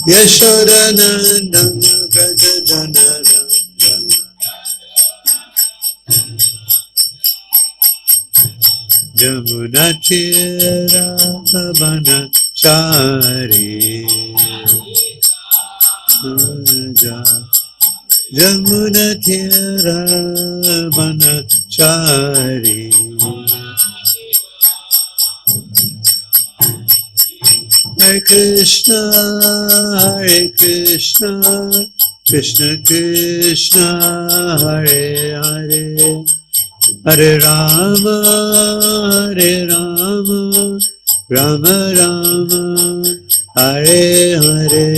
Yashodanandana Braja Janarandana Jamunatira Vanachari Jamunatira Vanachari Hare Krishna, Krishna Krishna, Hare Hare, Hare Rama, Rama Rama, Hare Hare.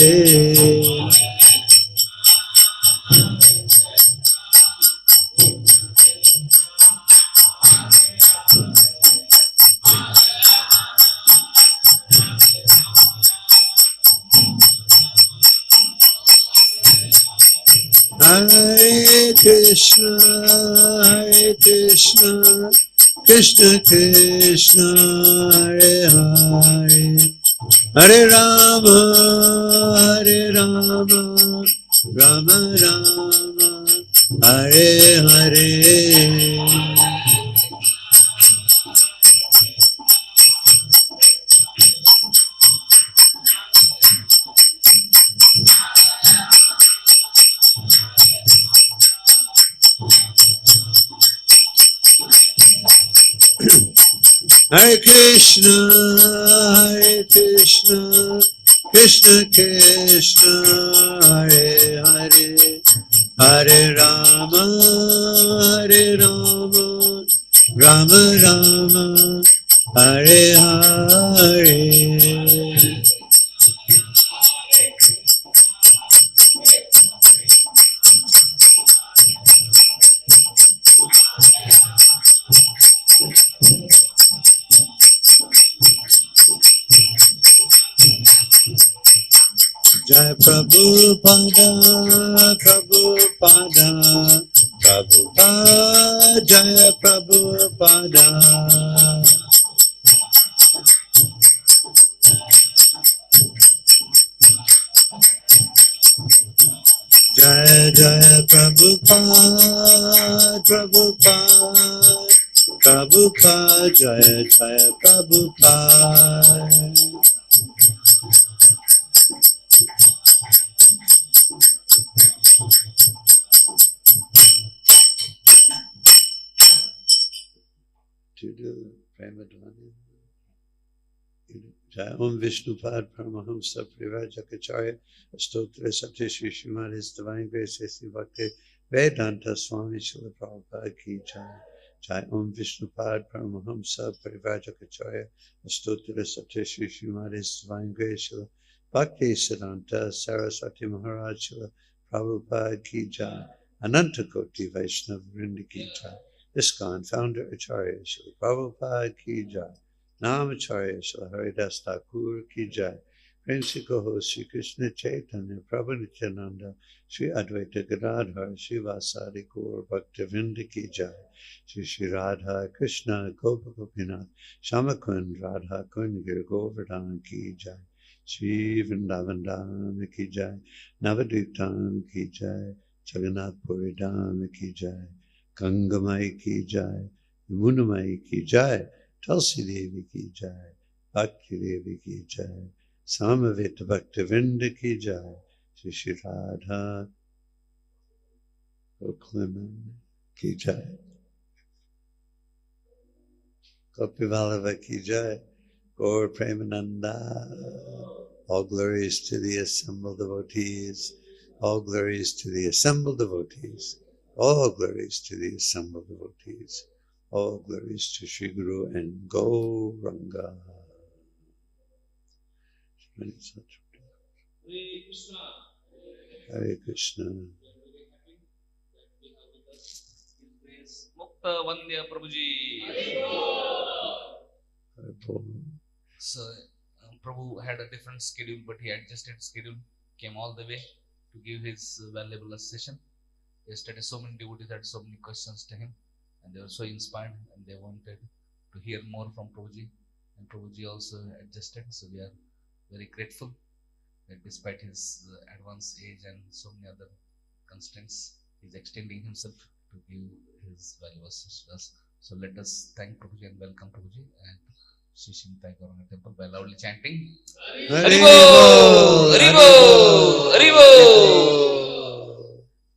Hare Krishna, Krishna Krishna, Hare Hare, Hare Rama, Rama Rama, Hare Hare. Hare Krishna, Krishna Krishna, Hare Hare, Hare Rama, Rama Rama, Hare Hare. Jai Prabhupada, Prabhupada, Prabhupada, Jai Prabhupada. Jai Jai Prabhupada, Prabhupada, Prabhupada, Jai Jai Prabhupada. To do Premadhvani. Jai Om Vishnupad Paramahamsa Privajakacharya Astotra Satya Shri Srimad His Divine Grace Sri Bhakti Vedanta Swami Srila Prabhupada Ki Jai. Jai Om Vishnupad Paramahamsa Privajakacharya Astotra Satya Shri Srimad His Divine Grace Srila Bhakti Siddhanta Saraswati Maharaj Srila Prabhupada Ki Jai. Ananta Koti Vaishnava Vrinda Ki Jai. ISKCON Founder Acharya Srila Prabhupada Ki Jai. Namacharya Srila Haridas Thakur Ki Jai. Principal Host Sri Krishna Chaitanya Prabhu Nityananda Sri Advaita Gadadhar Sri Vasadi Gaur Bhaktivinoda Ki Jai. Sri Radha Krishna Gopa Gopinath Shamakund Radha Kund Gir Govardhan Ki Jai. Sri Vrindavan Dham Ki Jai. Navadvip Dham Ki Jai. Jagannath Puri Dham Ki Jai. Gangamai Ki Jai. Yamunamai Ki Jai. Tulsi Devi Ki Jai, Bhakti Devi Ki Jai, Samaveta Bhaktivinoda Ki Jai, Shri Radha Gokliman Ki Jai, Gopivallabha Ki Jai, Gaur Premananda. All glories to the assembled devotees, all glories to the assembled devotees, all glories to the assembled devotees. All glories to Sri Guru and Gauranga. Hare Krishna. Mukta Vindya Prabhuji. So Prabhu had a different schedule, but he adjusted schedule, came all the way to give his valuable session. Yesterday, so many devotees had so many questions to him, and they were so inspired, and they wanted to hear more from Prabhuji. And Prabhuji also adjusted, so we are very grateful. that despite his advanced age and so many other constraints, he is extending himself to give his valuable assistance to us. So let us thank Prabhuji and welcome Prabhuji and Shishimtai Gauranga Temple by loudly chanting Haribo! Haribo! Haribo!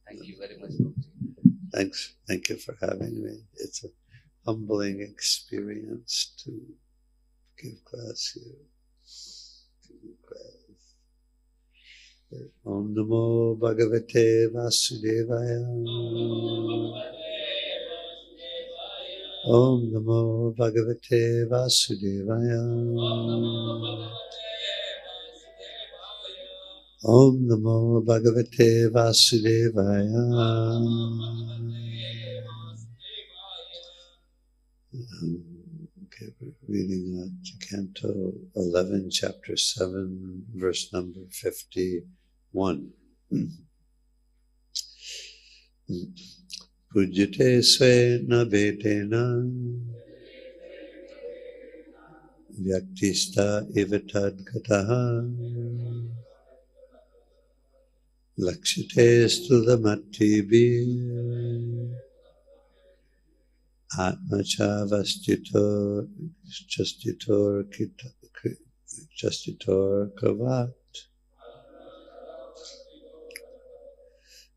Thank you very much, Prabhuji. Thanks. Thank you for having me. It's a humbling experience to give class here. Om Namo Bhagavate Vasudevaya. Om Namo Bhagavate Vasudevaya. Om Namo Bhagavate Vasudevaya. Okay, we're reading Canto 11, Chapter 7, verse number 51. Pujyate svena vedena vyaktista ivatad gataha lakshite stulamatibi atmachavastito chastitor kavat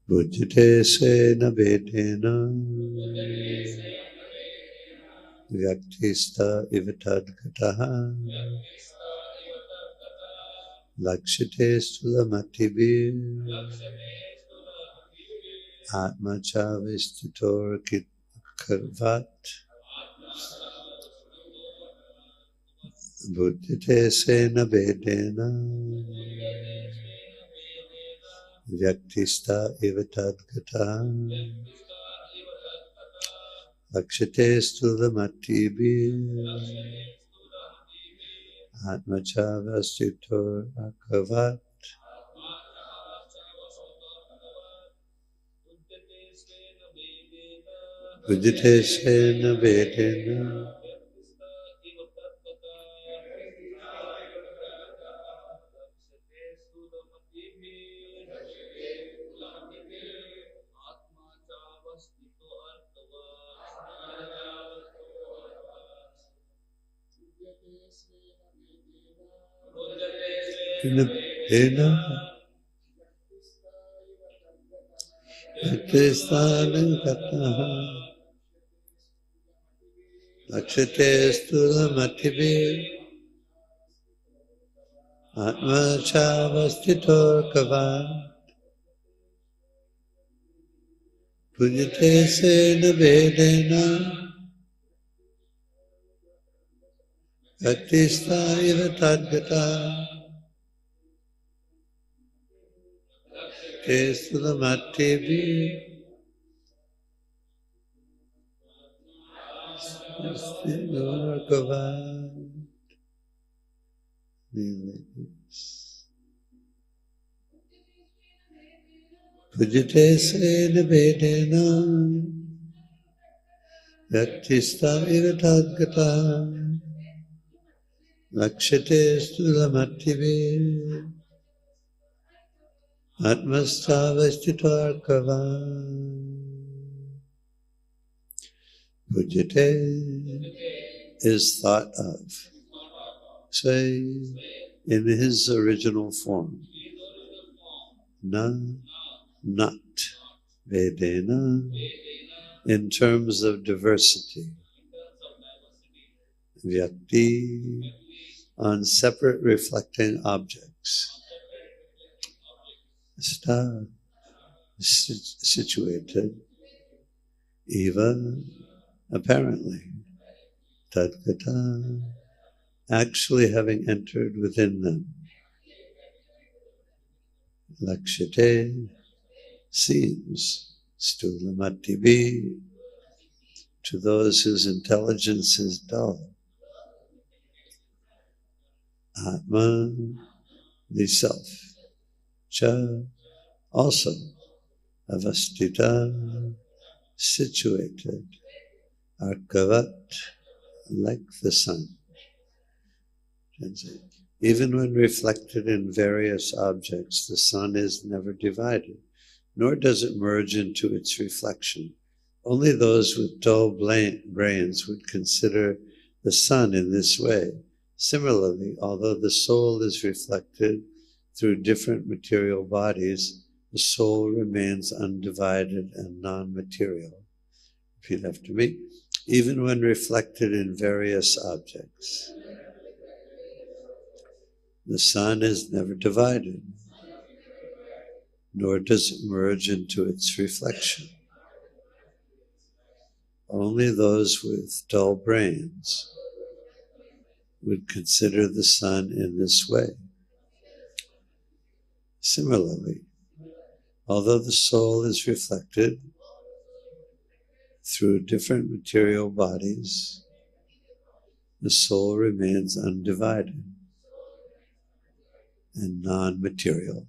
Bhujite svena vedena vyaktista ivatad gataha lakshite stulamatibi atmachavistitor kavat Bhujite svena vedena Vyaktista ivatad gata lakshite stulamatibi atmachavastito akavat Vijite sena vedena Ena Aktisthana Kataha Lakshate Stulamatibi Atma Chavasthitor Kava Pujite Sena Vedena Aktistha Ivatadgata Stulamatibi Stulamatibi Kava Pujite sena vedena Yaktista ivatadgata Lakshate stulamativi Atmastavasthitarkava Pujite is thought of. Say in his original form. Na, not. Vedena, in terms of diversity. Vyakti, on separate reflecting objects. Sta, situated. Eva, apparently. Tadgata, actually having entered within them. Lakshate seems, stulamatibi, to those whose intelligence is dull. Atma, the self. Cha, also. Avastita, situated. Arkavat, like the sun. Even when reflected in various objects, the sun is never divided, nor does it merge into its reflection. Only those with dull brains would consider the sun in this way. Similarly, although the soul is reflected through different material bodies, the soul remains undivided and non-material. Repeat after me. Even when reflected in various objects, the sun is never divided, nor does it merge into its reflection. Only those with dull brains would consider the sun in this way. Similarly, although the soul is reflected through different material bodies, the soul remains undivided and non-material.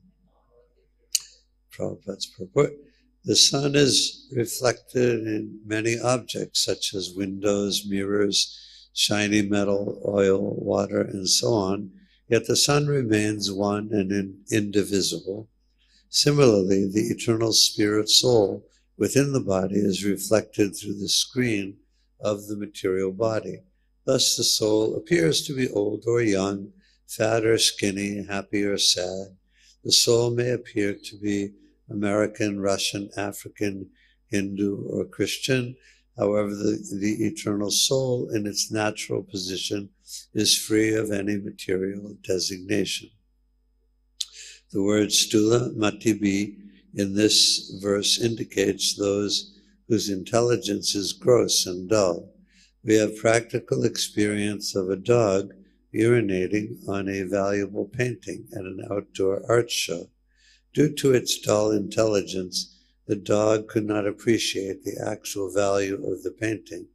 Prabhupada's purport. The sun is reflected in many objects such as windows, mirrors, shiny metal, oil, water, and so on, yet the sun remains one and indivisible. Similarly, the eternal spirit soul within the body is reflected through the screen of the material body. Thus the soul appears to be old or young, fat or skinny, happy or sad. The soul may appear to be American, Russian, African, Hindu, or Christian. However, the eternal soul in its natural position is free of any material designation. The word stula matibi in this verse indicates those whose intelligence is gross and dull. We have practical experience of a dog urinating on a valuable painting at an outdoor art show. Due to its dull intelligence, the dog could not appreciate the actual value of the painting.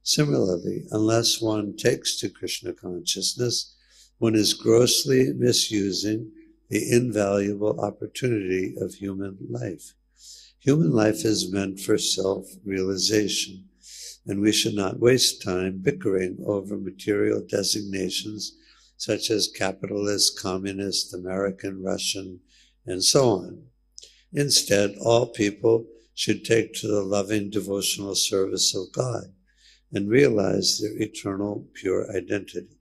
Similarly, unless one takes to Krishna consciousness, one is grossly misusing the invaluable opportunity of human life. Human life is meant for self-realization, and we should not waste time bickering over material designations such as capitalist, communist, American, Russian, and so on. Instead, all people should take to the loving devotional service of God and realize their eternal pure identity.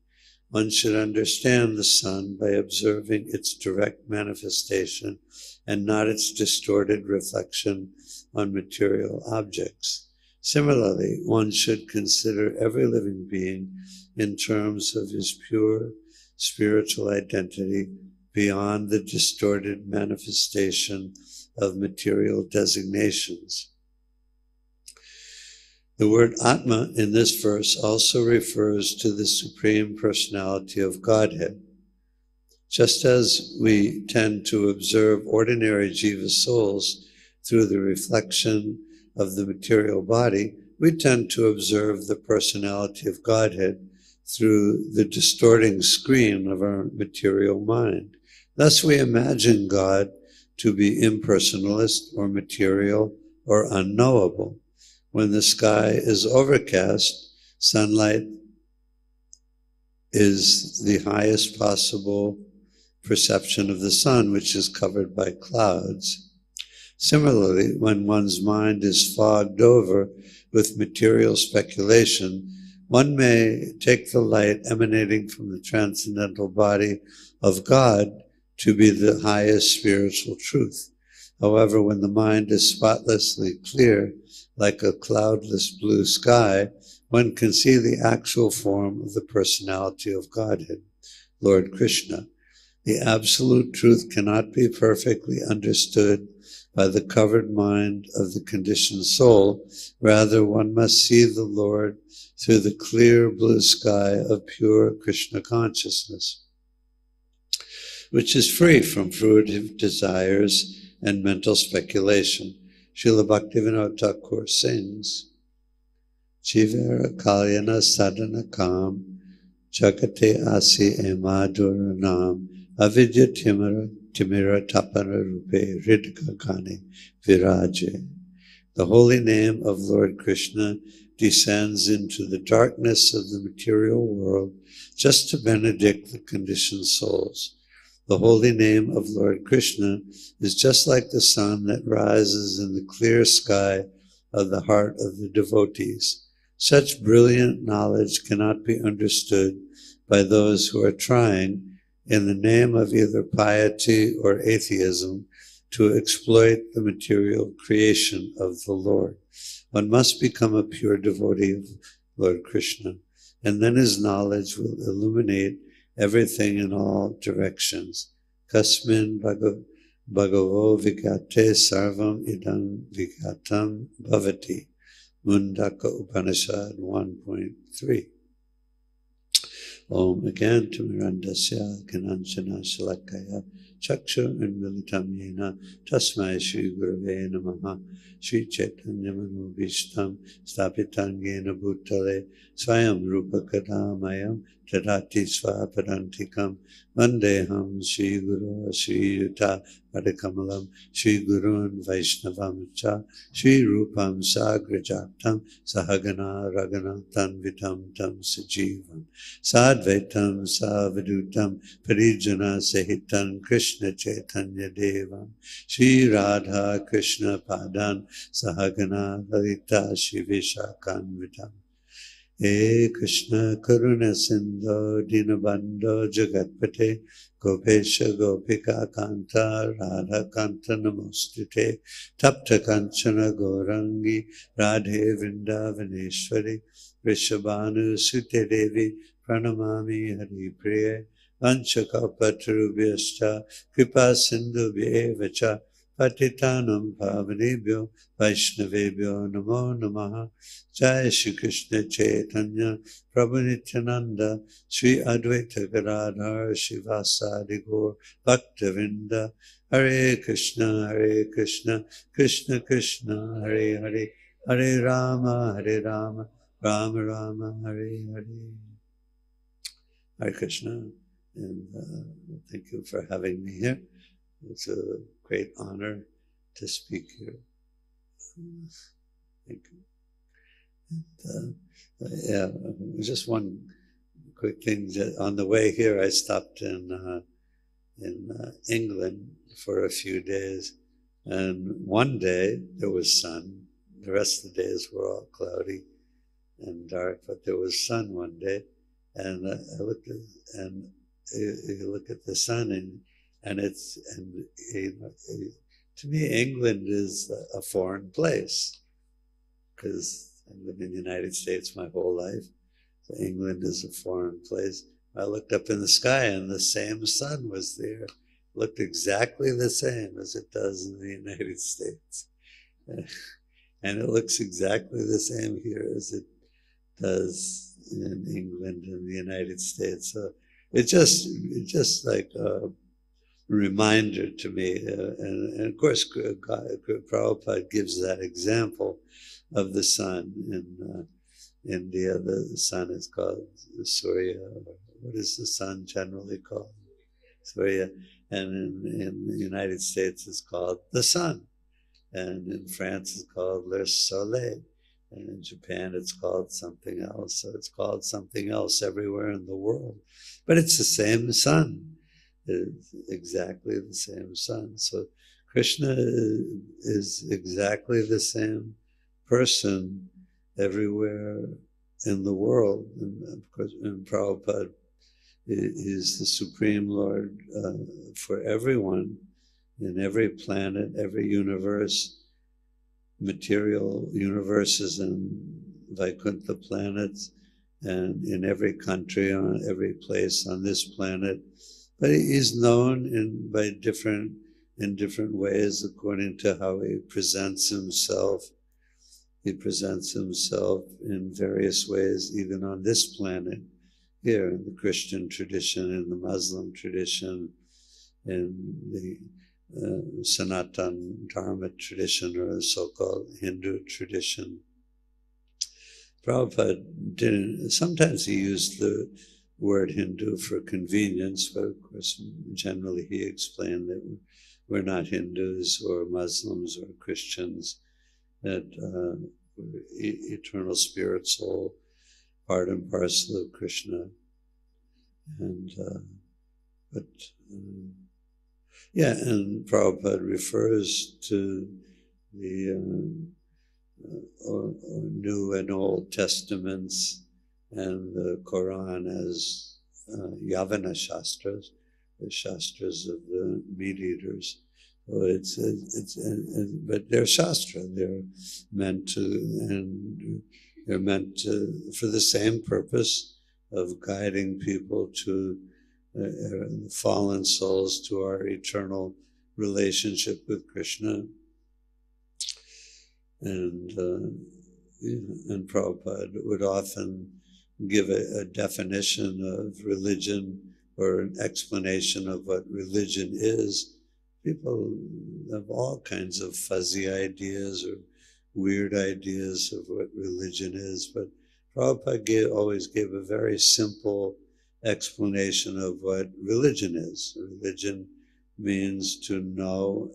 One should understand the sun by observing its direct manifestation and not its distorted reflection on material objects. Similarly, one should consider every living being in terms of his pure spiritual identity beyond the distorted manifestation of material designations. The word Atma in this verse also refers to the Supreme Personality of Godhead. Just as we tend to observe ordinary jiva souls through the reflection of the material body, we tend to observe the personality of Godhead through the distorting screen of our material mind. Thus we imagine God to be impersonalist or material or unknowable. When the sky is overcast, sunlight is the highest possible perception of the sun, which is covered by clouds. Similarly, when one's mind is fogged over with material speculation, one may take the light emanating from the transcendental body of God to be the highest spiritual truth. However, when the mind is spotlessly clear, like a cloudless blue sky, one can see the actual form of the personality of Godhead, Lord Krishna. The absolute truth cannot be perfectly understood by the covered mind of the conditioned soul. Rather, one must see the Lord through the clear blue sky of pure Krishna consciousness, which is free from fruitive desires and mental speculation. Srila Bhaktivinoda Thakur sings, Chivera Kalyana Sadhana Kam Jagate Asi Emadura Nam Avidya Timira Tapana Rupe Ridka Kani Viraje. The holy name of Lord Krishna descends into the darkness of the material world just to benedict the conditioned souls. The holy name of Lord Krishna is just like the sun that rises in the clear sky of the heart of the devotees. Such brilliant knowledge cannot be understood by those who are trying, in the name of either piety or atheism, to exploit the material creation of the Lord. One must become a pure devotee of Lord Krishna, and then his knowledge will illuminate everything in all directions. Kasmin bhagavo vigate sarvam idam vigatam bhavati. Mundaka Upanishad 1.3. Om again to Mirandasya Kananchana Shalakaya Chaksha Unmilitam Yena Tasmai Shri Gurave Namaha Shri Chaitanya Manubhishtam Stapitam Yena Bhutale Swayam Rupa Kadamayam Tadati Swapadantikam Vandeham Shri Guru Shri Yuta Padakamalam Shri Gurun Vaishnavam Cha Shri Rupam Sagrajatam Sahagana Raghunathan Vitam Tam Sajivam Sadvaitam Savadutam Parijana Sahitam Krishna Chaitanya Devam Shri Radha Krishna Padan Sahagana Lalita Shivishakan Vitam He Krishna Karuna Sindho Dinabandho Jagatpate Gopesha Gopika Kanta Radha Kanta Namostute Tapta Kanchana Gorangi Radhe Vrindavaneshwari Rishabhanu Sute Devi Pranamami Hari Priya Vanchakalpatarubhyascha Kripa Sindhubhyevacha Patitanam Pavanebhyo Vaishnavebhyo Namo Namaha Jai Shri Krishna Chaitanya Prabhu Nityananda Shri Advaita Gadadhar Shivasadi Gaur Bhaktavinda Hare Krishna Krishna Krishna Hare Hare Hare Rama Rama Rama Hare Hare. Hare Krishna, and thank you for having me here. It's a great honor to speak here. Thank you. And, just one quick thing. On the way here, I stopped in England for a few days, and one day there was sun. The rest of the days were all cloudy and dark, but there was sun one day, and I looked at, and you look at the sun, and to me, England is a foreign place, because I've lived in the United States my whole life. So England is a foreign place. I looked up in the sky, and the same sun was there. It looked exactly the same as it does in the United States. And it looks exactly the same here as it does in England and the United States. So it's just like a reminder to me. And of course, Prabhupada gives that example of the sun. In India, the sun is called Surya. What is the sun generally called? Surya. And in the United States, it's called the sun. And in France, it's called Le Soleil. And in Japan, it's called something else. So it's called something else everywhere in the world. But it's the same sun. It's exactly the same sun. So Krishna is exactly the same person everywhere in the world. And of course, in Prabhupada, is the Supreme Lord for everyone, in every planet, every universe, material universes and Vaikuntha planets, and in every country, on every place on this planet. But he is known in different ways according to how he presents himself. He presents himself in various ways, even on this planet, here in the Christian tradition, in the Muslim tradition, in the Sanatan Dharma tradition, or the so-called Hindu tradition. Prabhupada didn't, sometimes he used the word Hindu for convenience, but of course, generally he explained that we're not Hindus or Muslims or Christians, that eternal spirit soul, part and parcel of Krishna. And and Prabhupada refers to the New and Old Testaments and the Quran as Yavana Shastras, the Shastras of the meat eaters. So but they're Shastra. They're meant for the same purpose of guiding people to fallen souls to our eternal relationship with Krishna. And Prabhupada would often give a definition of religion or an explanation of what religion is. People have all kinds of fuzzy ideas or weird ideas of what religion is, but Prabhupada always gave a very simple explanation of what religion is. Religion means to know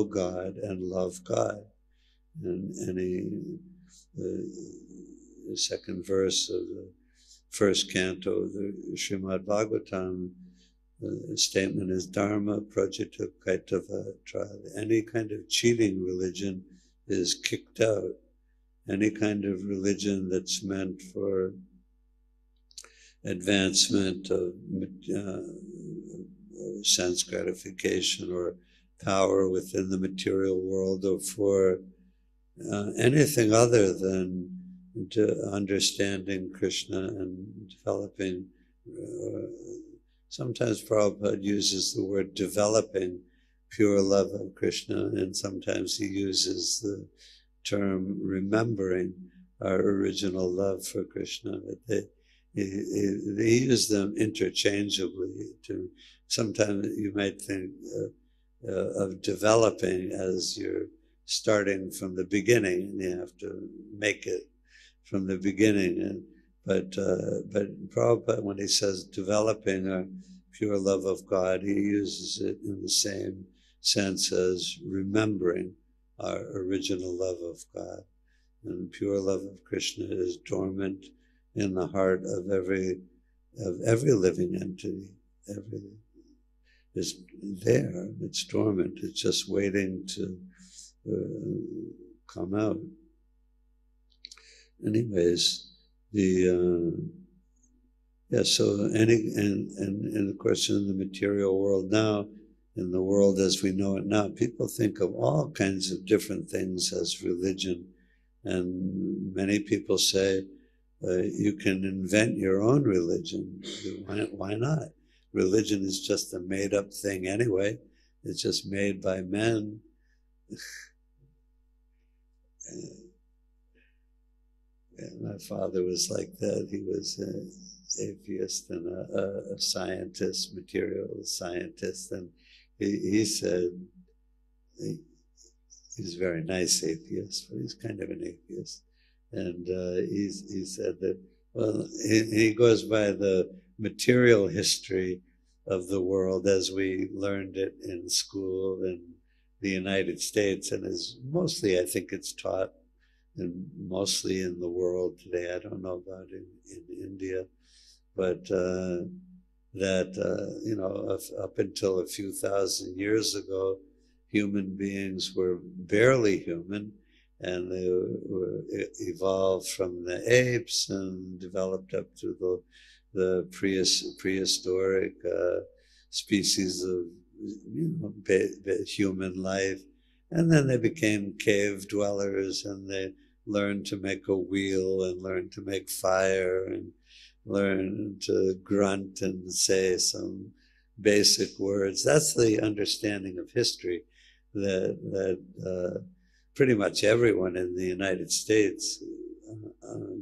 God and love God. And the second verse of the first canto of the Srimad Bhagavatam, the statement is Dharma Prajita Kaitava. Any kind of cheating religion is kicked out. Any kind of religion that's meant for advancement of sense gratification or power within the material world, or for anything other than understanding Krishna and developing. Sometimes Prabhupada uses the word developing pure love of Krishna, and sometimes he uses the term remembering our original love for Krishna. But they use them interchangeably. Sometimes you might think of developing as you're starting from the beginning, and you have to make it from the beginning. But Prabhupada, when he says developing a pure love of God, he uses it in the same sense as remembering our original love of God. And pure love of Krishna is dormant in the heart of every living entity. Everything is there. It's dormant. It's just waiting to come out. Anyways, so and of course in the material world now, in the world as we know it now, people think of all kinds of different things as religion. And many people say, you can invent your own religion. Why not? Religion is just a made-up thing anyway. It's just made by men. My father was like that. He was an atheist and a scientist, material scientist. And he said, he's a very nice atheist, but he's kind of an atheist. And he said that, well, he goes by the material history of the world as we learned it in school in the United States, and is mostly, I think it's taught and mostly in the world today. I don't know about in India, but up until a few thousand years ago, human beings were barely human, and they were evolved from the apes and developed up to the prehistoric species of human life. And then they became cave dwellers, and they learned to make a wheel and learned to make fire and learned to grunt and say some basic words. That's the understanding of history that pretty much everyone in the United States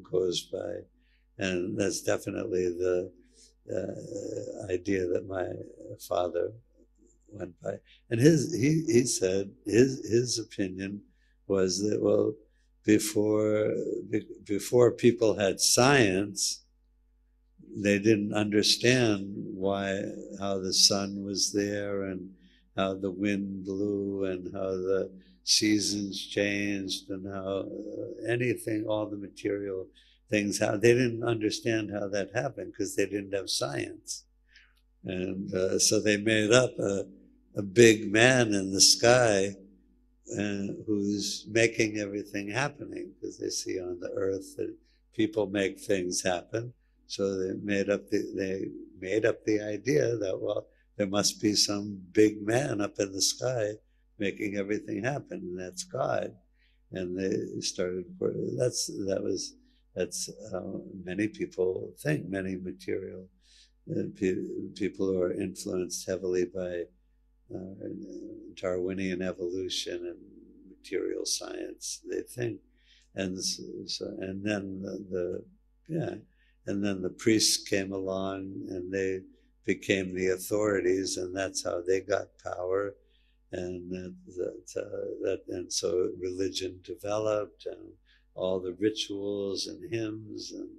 goes by. And that's definitely the idea that my father went by. And he said his opinion was that, well, before people had science, they didn't understand how the sun was there and how the wind blew and how the seasons changed and how anything, all the material things, how they didn't understand how that happened because they didn't have science. And so they made up a big man in the sky who's making everything happening, because they see on the earth that people make things happen. So they made up the idea that, well, there must be some big man up in the sky making everything happen, and that's God. And they started. That's how many people think. Many material people who are influenced heavily by Darwinian evolution and material science, they think. And then the priests came along and they became the authorities, and that's how they got power. And and so religion developed, and all the rituals and hymns and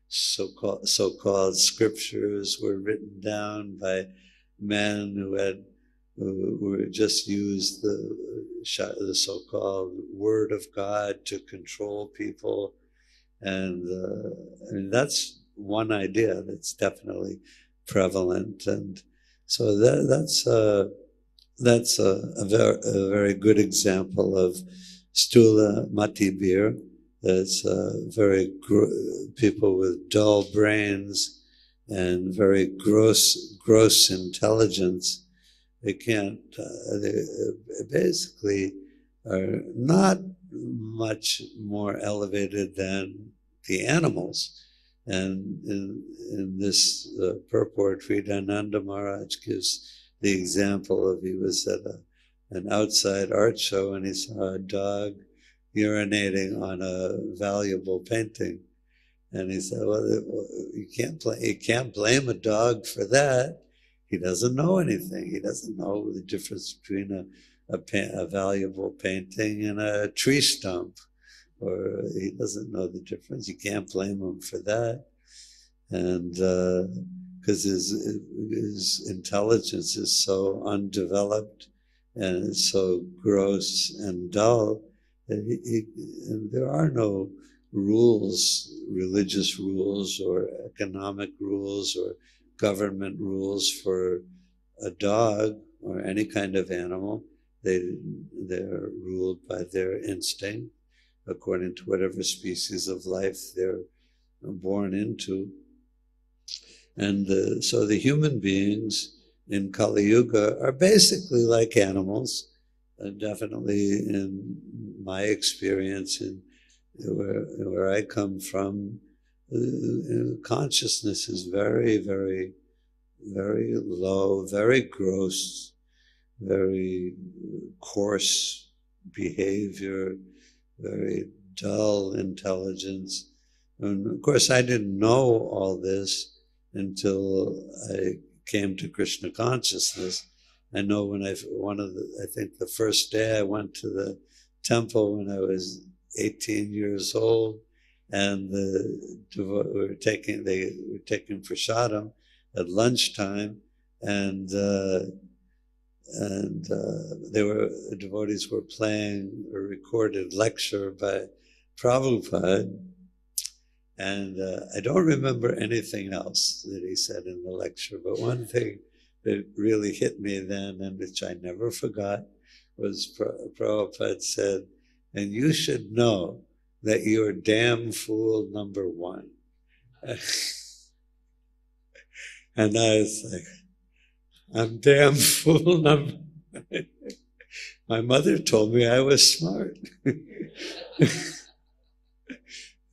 so-called scriptures were written down by men who just used the so-called word of God to control people. And that's one idea that's definitely prevalent. And so that's a very good example of Stula Matibir. That's people with dull brains and very gross intelligence. They can't, they basically are not much more elevated than the animals. And in this purport, Sridhananda Maharaj gives the example of, he was at an outside art show and he saw a dog urinating on a valuable painting. And he said, well, you can't blame a dog for that. He doesn't know anything. He doesn't know the difference between a valuable painting and a tree stump, or he doesn't know the difference. You can't blame him for that. And because his intelligence is so undeveloped and it's so gross and dull, that there are no rules, religious rules or economic rules or government rules for a dog or any kind of animal. They're ruled by their instinct according to whatever species of life they're born into. And so the human beings in Kali Yuga are basically like animals. Definitely in my experience, in where I come from, consciousness is very, very, very low, very gross, very coarse behavior, very dull intelligence. And of course, I didn't know all this until I came to Krishna consciousness. I know when I think the first day I went to the temple when I was 18 years old, and we were taking prasadam at lunchtime, and the devotees were playing a recorded lecture by Prabhupada, and I don't remember anything else that he said in the lecture, but one thing that really hit me then, and which I never forgot, was Prabhupada said, and you should know that you're damn fool number one. And I was like, I'm damn fool number one. My mother told me I was smart.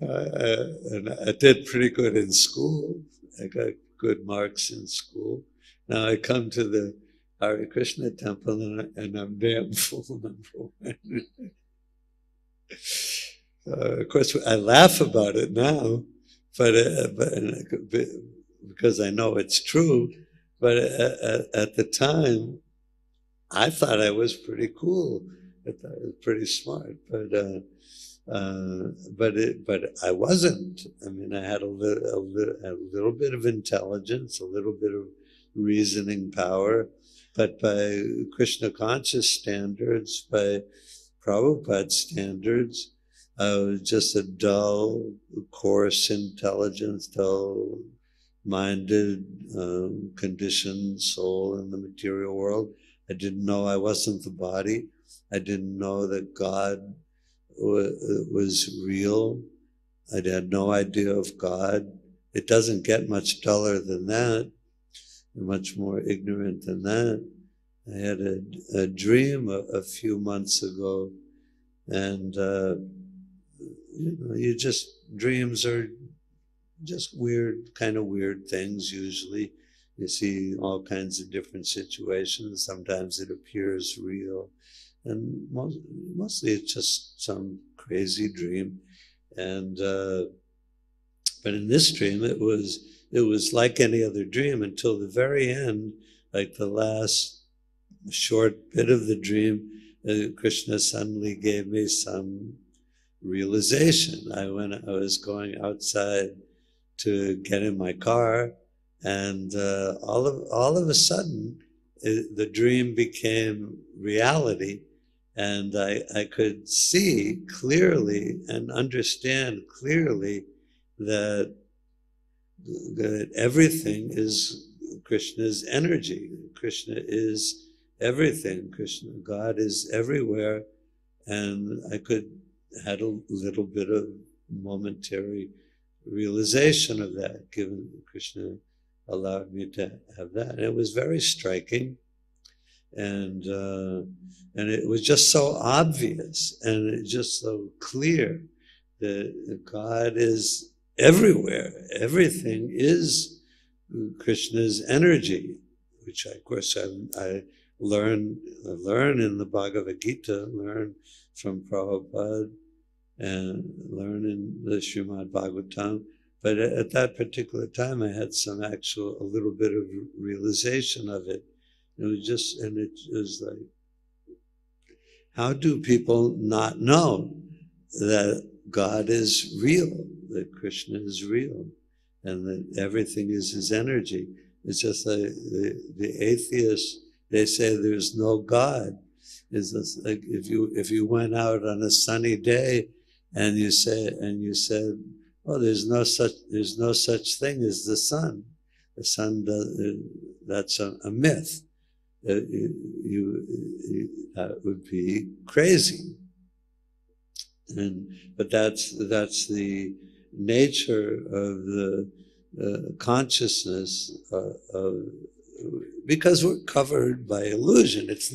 And I did pretty good in school. I got good marks in school. Now I come to the Hare Krishna temple and I'm damn fool number one. Of course, I laugh about it now, but because I know it's true. But at the time, I thought I was pretty cool. I thought I was pretty smart, but I wasn't. I mean, I had a little bit of intelligence, a little bit of reasoning power, but by Krishna conscious standards, by Prabhupada standards, I was just a dull, coarse intelligence, dull-minded, conditioned soul in the material world. I didn't know I wasn't the body. I didn't know that God was real. I had no idea of God. It doesn't get much duller than that, much more ignorant than that. I had a dream a few months ago, and dreams are just kind of weird things usually. You see all kinds of different situations. Sometimes it appears real, and mostly it's just some crazy dream. And but in this dream, it was like any other dream until the very end, like the last short bit of the dream. Krishna suddenly gave me some realization. I was going outside to get in my car, and all of a sudden, the dream became reality, and I could see clearly and understand clearly that everything is Krishna's energy. Krishna is everything. God is everywhere, and I had a little bit of momentary realization of that, given Krishna allowed me to have that. And it was very striking, and it was just so obvious, and it just so clear that God is everywhere. Everything is Krishna's energy, which of course I learn in the Bhagavad Gita, learn from Prabhupada, and learn in the Srimad Bhagavatam. But at that particular time, I had a little bit of realization of it. It was like, how do people not know that God is real, that Krishna is real, and that everything is his energy? It's just like the atheists, they say there's no God. It's just like if you went out on a sunny day and you said, oh, there's no such thing as the sun. The sun that's a myth. That would be crazy. But that's the nature of the consciousness because we're covered by illusion. It's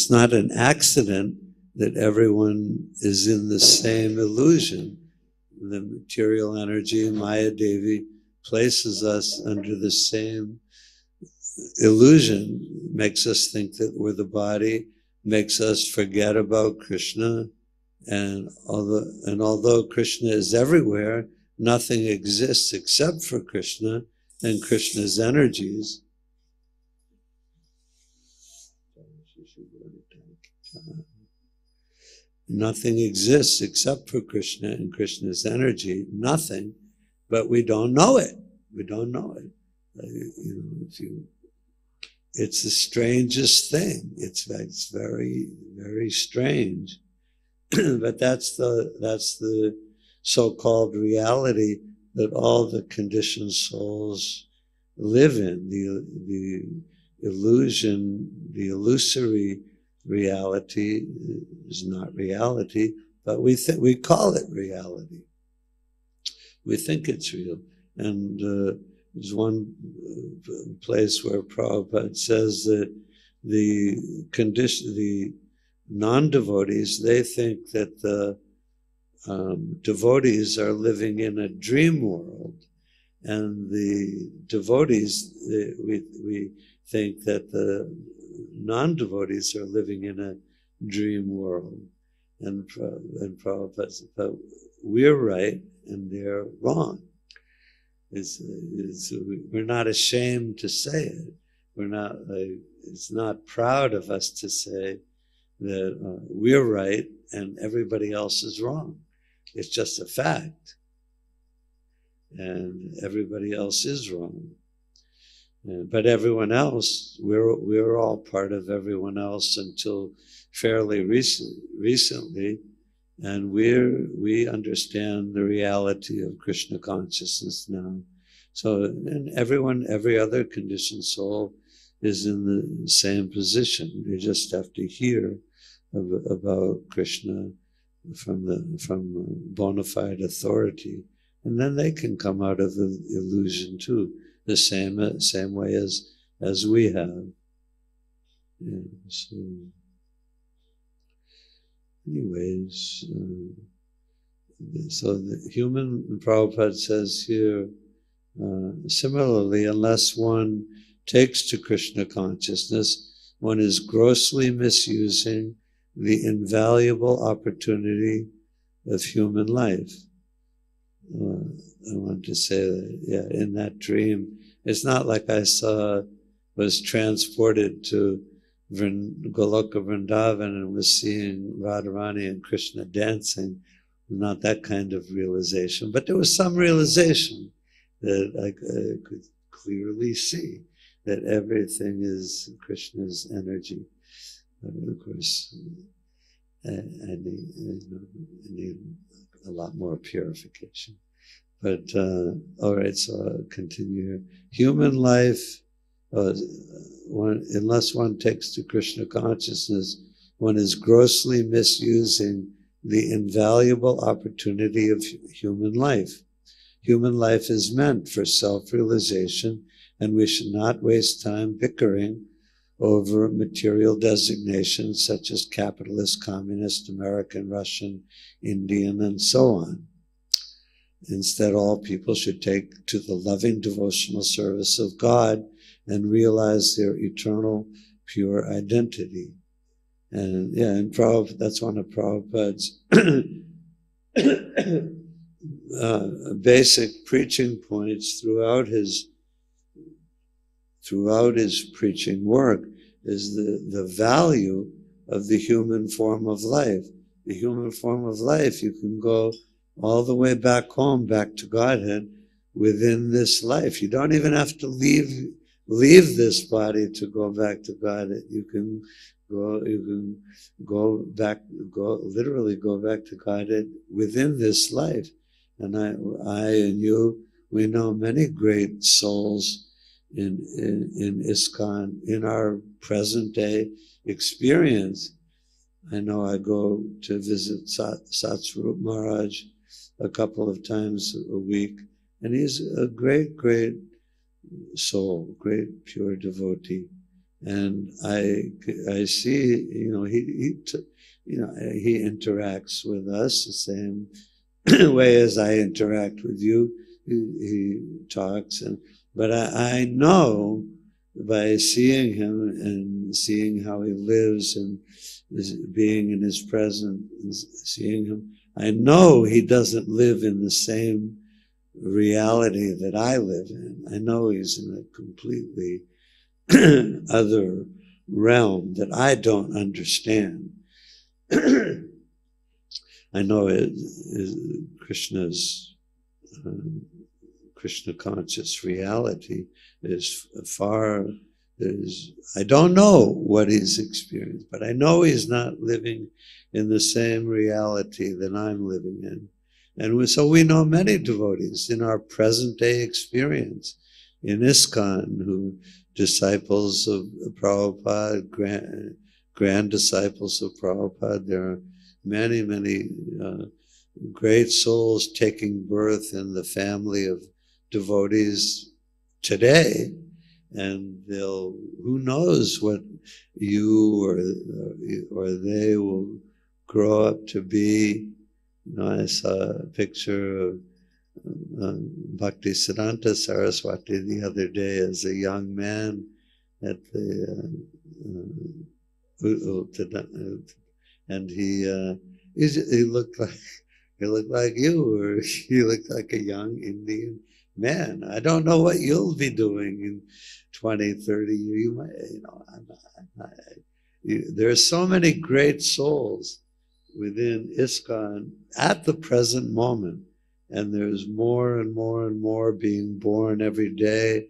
not an accident that everyone is in the same illusion. The material energy, Maya Devi, places us under the same illusion, makes us think that we're the body, makes us forget about Krishna. And although Krishna is everywhere, nothing exists except for Krishna and Krishna's energies. Nothing exists except for Krishna and Krishna's energy. Nothing, but we don't know it. We don't know it. It's the strangest thing. It's very, very strange. But that's the so-called reality that all the conditioned souls live in. The illusion, the illusory reality is not reality, but we call it reality. We think it's real. And there's one place where Prabhupada says that the non-devotees, they think that the devotees are living in a dream world, and the devotees, we think that the non-devotees are living in a dream world. And Prabhupada said, but we're right and they're wrong. We're not ashamed to say it. It's not proud of us to say that we're right and everybody else is wrong. It's just a fact. And everybody else is wrong. But everyone else, we're all part of everyone else until fairly recently, and we understand the reality of Krishna consciousness now. So, and every other conditioned soul is in the same position. They just have to hear about Krishna from bona fide authority, and then they can come out of the illusion too, the same way as we have. Yeah, so anyways, so the human, Prabhupada says here, similarly, unless one takes to Krishna consciousness, one is grossly misusing the invaluable opportunity of human life. I want to say that, yeah, in that dream, it's not like I was transported to Goloka Vrindavan and was seeing Radharani and Krishna dancing. Not that kind of realization, but there was some realization that I could clearly see that everything is Krishna's energy. But of course, I need a lot more purification. But all right, so I'll continue. Human life, unless one takes to Krishna consciousness, one is grossly misusing the invaluable opportunity of human life. Human life is meant for self-realization, and we should not waste time bickering over material designations such as capitalist, communist, American, Russian, Indian, and so on. Instead, all people should take to the loving devotional service of God and realize their eternal, pure identity. And yeah, and that's one of Prabhupada's basic preaching points throughout his preaching work is the value of the human form of life. The human form of life, you can go all the way back home, back to Godhead, within this life. You don't even have to leave this body to go back to Godhead. You can literally go back to Godhead within this life. And I and you, we know many great souls in ISKCON, in our present day experience. I know I go to visit Satsvarup Maharaj a couple of times a week, and he's a great, great soul, great pure devotee. And I see, he interacts with us the same way as I interact with you. He talks, but I know by seeing him and seeing how he lives and being in his presence and seeing him, I know he doesn't live in the same reality that I live in. I know he's in a completely other realm that I don't understand. I know Krishna's Krishna conscious reality is I don't know what he's experienced, but I know he's not living in the same reality that I'm living in. And so we know many devotees in our present day experience in ISKCON who disciples of Prabhupada, grand disciples of Prabhupada. There are many, many great souls taking birth in the family of devotees today, and who knows what you or they will grow up to be. I saw a picture of Bhaktisiddhanta Saraswati the other day as a young man at the and he looked like you, or he looked like a young Indian man. I don't know what you'll be doing in 20, 30 years. You might, there are so many great souls within ISKCON at the present moment, and there's more and more and more being born every day,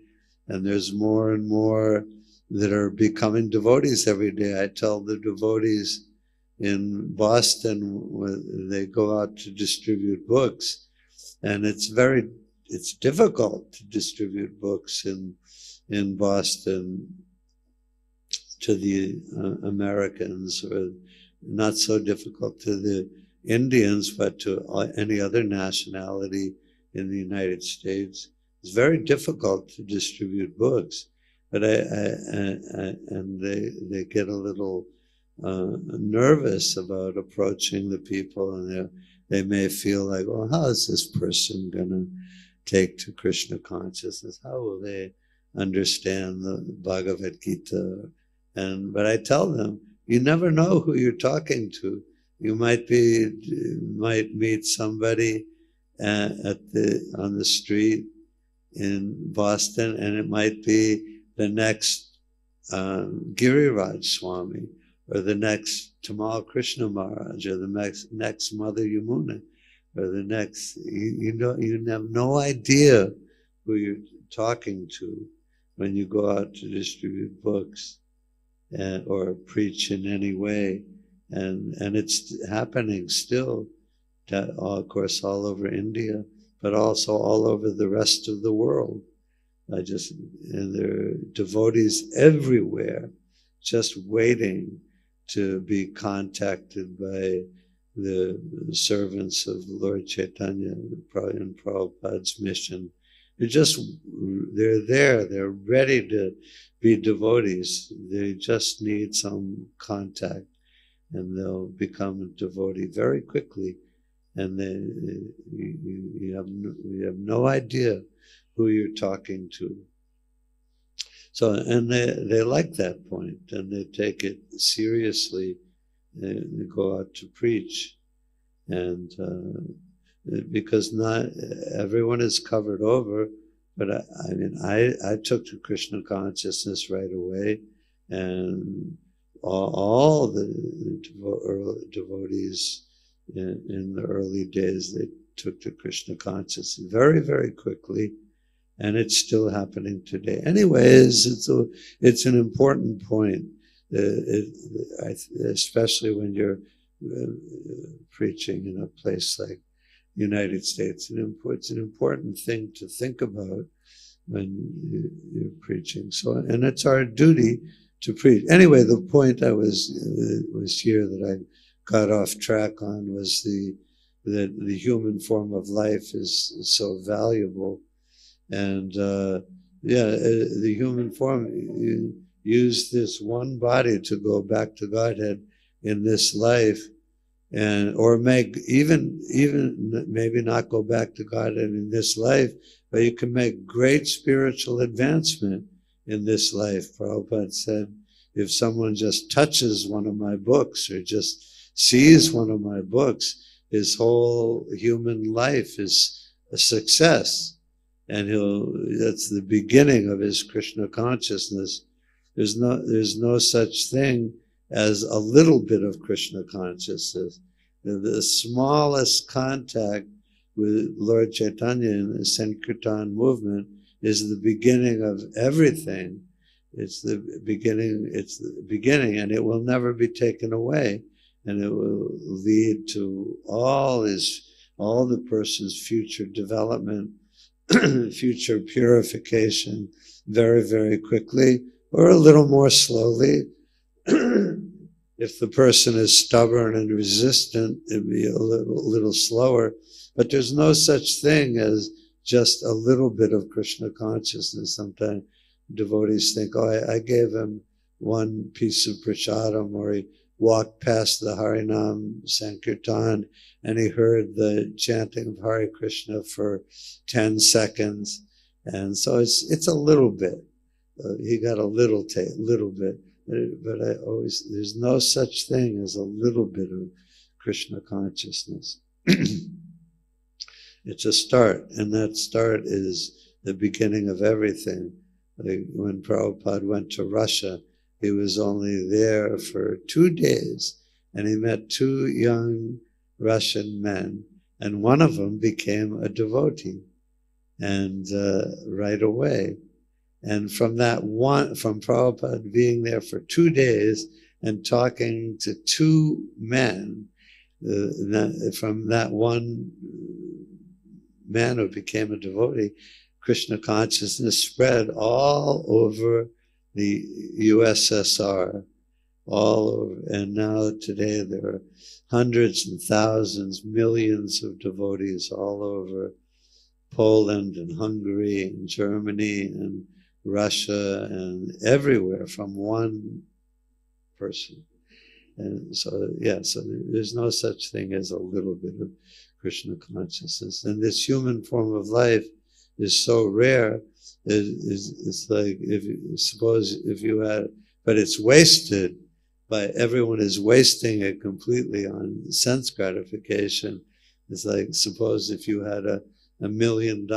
And there's more and more that are becoming devotees every day. I tell the devotees in Boston when they go out to distribute books, and it's difficult to distribute books in Boston to the Americans, or not so difficult to the Indians, but to any other nationality in the United States. It's very difficult to distribute books, but and they get a little nervous about approaching the people, and they may feel like, well, how is this person going to take to Krishna consciousness? How will they understand the Bhagavad Gita? But I tell them, you never know who you're talking to. You might meet somebody on the street in Boston, and it might be the next Giriraj Swami, or the next Tamal Krishna Maharaj, or the next Mother Yamuna, or the next. You have no idea who you're talking to when you go out to distribute books or preach in any way, and it's happening still, of course, all over India, but also all over the rest of the world. And there are devotees everywhere, just waiting to be contacted by the servants of Lord Chaitanya in Prabhupada's mission. They're there, they're ready to be devotees. They just need some contact, and they'll become a devotee very quickly. And you have no idea who you're talking to. So, and they like that point, and they take it seriously. They go out to preach, and because not everyone is covered over, but I took to Krishna consciousness right away, and all the devotees in the early days, they took to Krishna consciousness very, very quickly. And it's still happening today. Anyways, it's an important point, especially when you're preaching in a place like United States. It's an important thing to think about when you're preaching. So, and it's our duty to preach. Anyway, the point I was here that I got off track on was that the human form of life is so valuable. And the human form, you use this one body to go back to Godhead in this life, or make even maybe not go back to Godhead in this life, but you can make great spiritual advancement in this life. Prabhupada said, if someone just touches one of my books or just sees one of my books, his whole human life is a success. And that's the beginning of his Krishna consciousness. There's no such thing as a little bit of Krishna consciousness. The smallest contact with Lord Chaitanya in the Sankirtan movement is the beginning of everything. It's the beginning, and it will never be taken away. And it will lead to all the person's future development, future purification very, very quickly, or a little more slowly. If the person is stubborn and resistant, it'd be a little slower. But there's no such thing as just a little bit of Krishna consciousness. Sometimes devotees think, oh, I gave him one piece of prasadam, or he walked past the Harinam Sankirtan and he heard the chanting of Hare Krishna for 10 seconds. And so it's a little bit. He got a little bit. But there's no such thing as a little bit of Krishna consciousness. It's a start, and that start is the beginning of everything. Like when Prabhupada went to Russia, he was only there for 2 days, and he met 2 young Russian men, and one of them became a devotee, and right away. And from Prabhupada being there for 2 days and talking to 2 men, from that one man who became a devotee, Krishna consciousness spread all over the USSR, all over. And now today there are hundreds and thousands, millions of devotees all over Poland and Hungary and Germany and Russia and everywhere from one person. And so, so there's no such thing as a little bit of Krishna consciousness. And this human form of life is so rare. It's like, if you had, but it's wasted by, everyone is wasting it completely on sense gratification. It's like, suppose if you had $1 million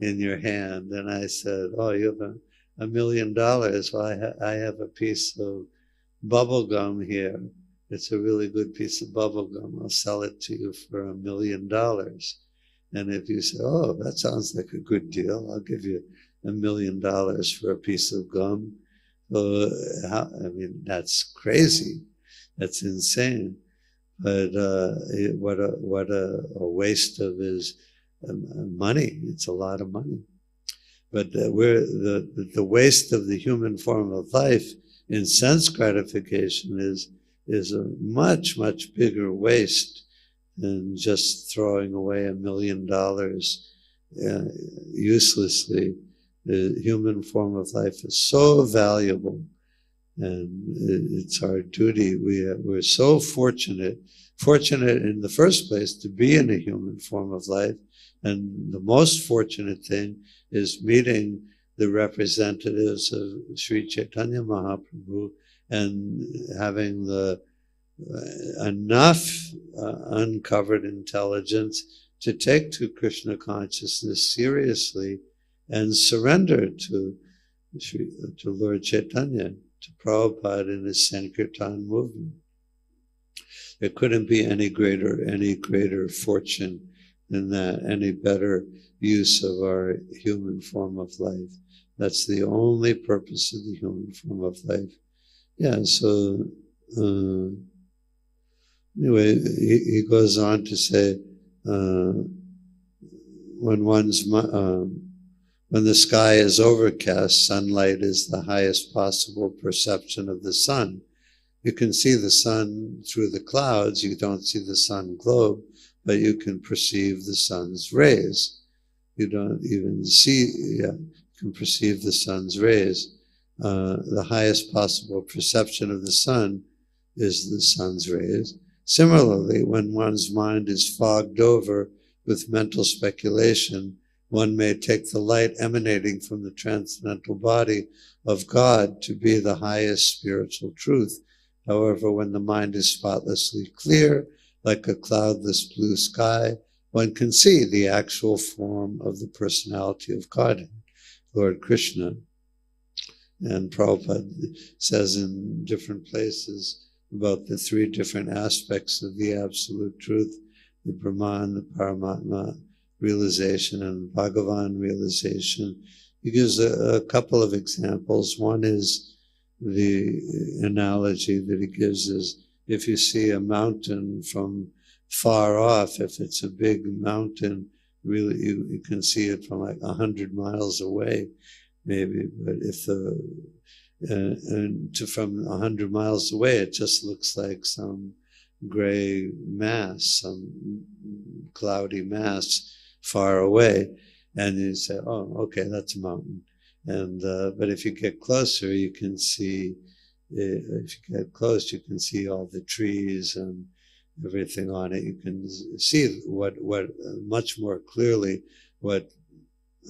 in your hand, and I said, oh, you have $1 million. Well, I have a piece of bubble gum here. It's a really good piece of bubble gum. I'll sell it to you for $1 million. And if you say, oh, that sounds like a good deal, I'll give you $1 million for a piece of gum. That's crazy. That's insane. But what a waste of his money. It's a lot of money. But the waste of the human form of life in sense gratification is a much, much bigger waste than just throwing away $1 million uselessly. The human form of life is so valuable, and it's our duty. We're so fortunate in the first place to be in a human form of life, and the most fortunate thing is meeting the representatives of Sri Chaitanya Mahaprabhu and having enough uncovered intelligence to take to Krishna consciousness seriously and surrender to Lord Chaitanya, to Prabhupada in his Sankirtan movement. There couldn't be any greater fortune than that, any better use of our human form of life. That's the only purpose of the human form of life. So anyway, he goes on to say, when the sky is overcast, sunlight is the highest possible perception of the sun. You can see the sun through the clouds. You don't see the sun globe, but you can perceive the sun's rays. You don't even you can perceive the sun's rays. The highest possible perception of the sun is the sun's rays. Similarly, when one's mind is fogged over with mental speculation, one may take the light emanating from the transcendental body of God to be the highest spiritual truth. However, when the mind is spotlessly clear, like a cloudless blue sky, one can see the actual form of the personality of God, Lord Krishna. And Prabhupada says in different places about the 3 different aspects of the absolute truth, the Brahman, the Paramatma realization, and Bhagavan realization. He gives a couple of examples. One is the analogy that he gives is, if you see a mountain from far off, if it's a big mountain, really you can see it from like 100 miles away, maybe. But if from 100 miles away, it just looks like some gray mass, some cloudy mass far away, and you say, "Oh, okay, that's a mountain." And but if you get closer, you can see. If you get close, you can see all the trees and everything on it. You can see what much more clearly what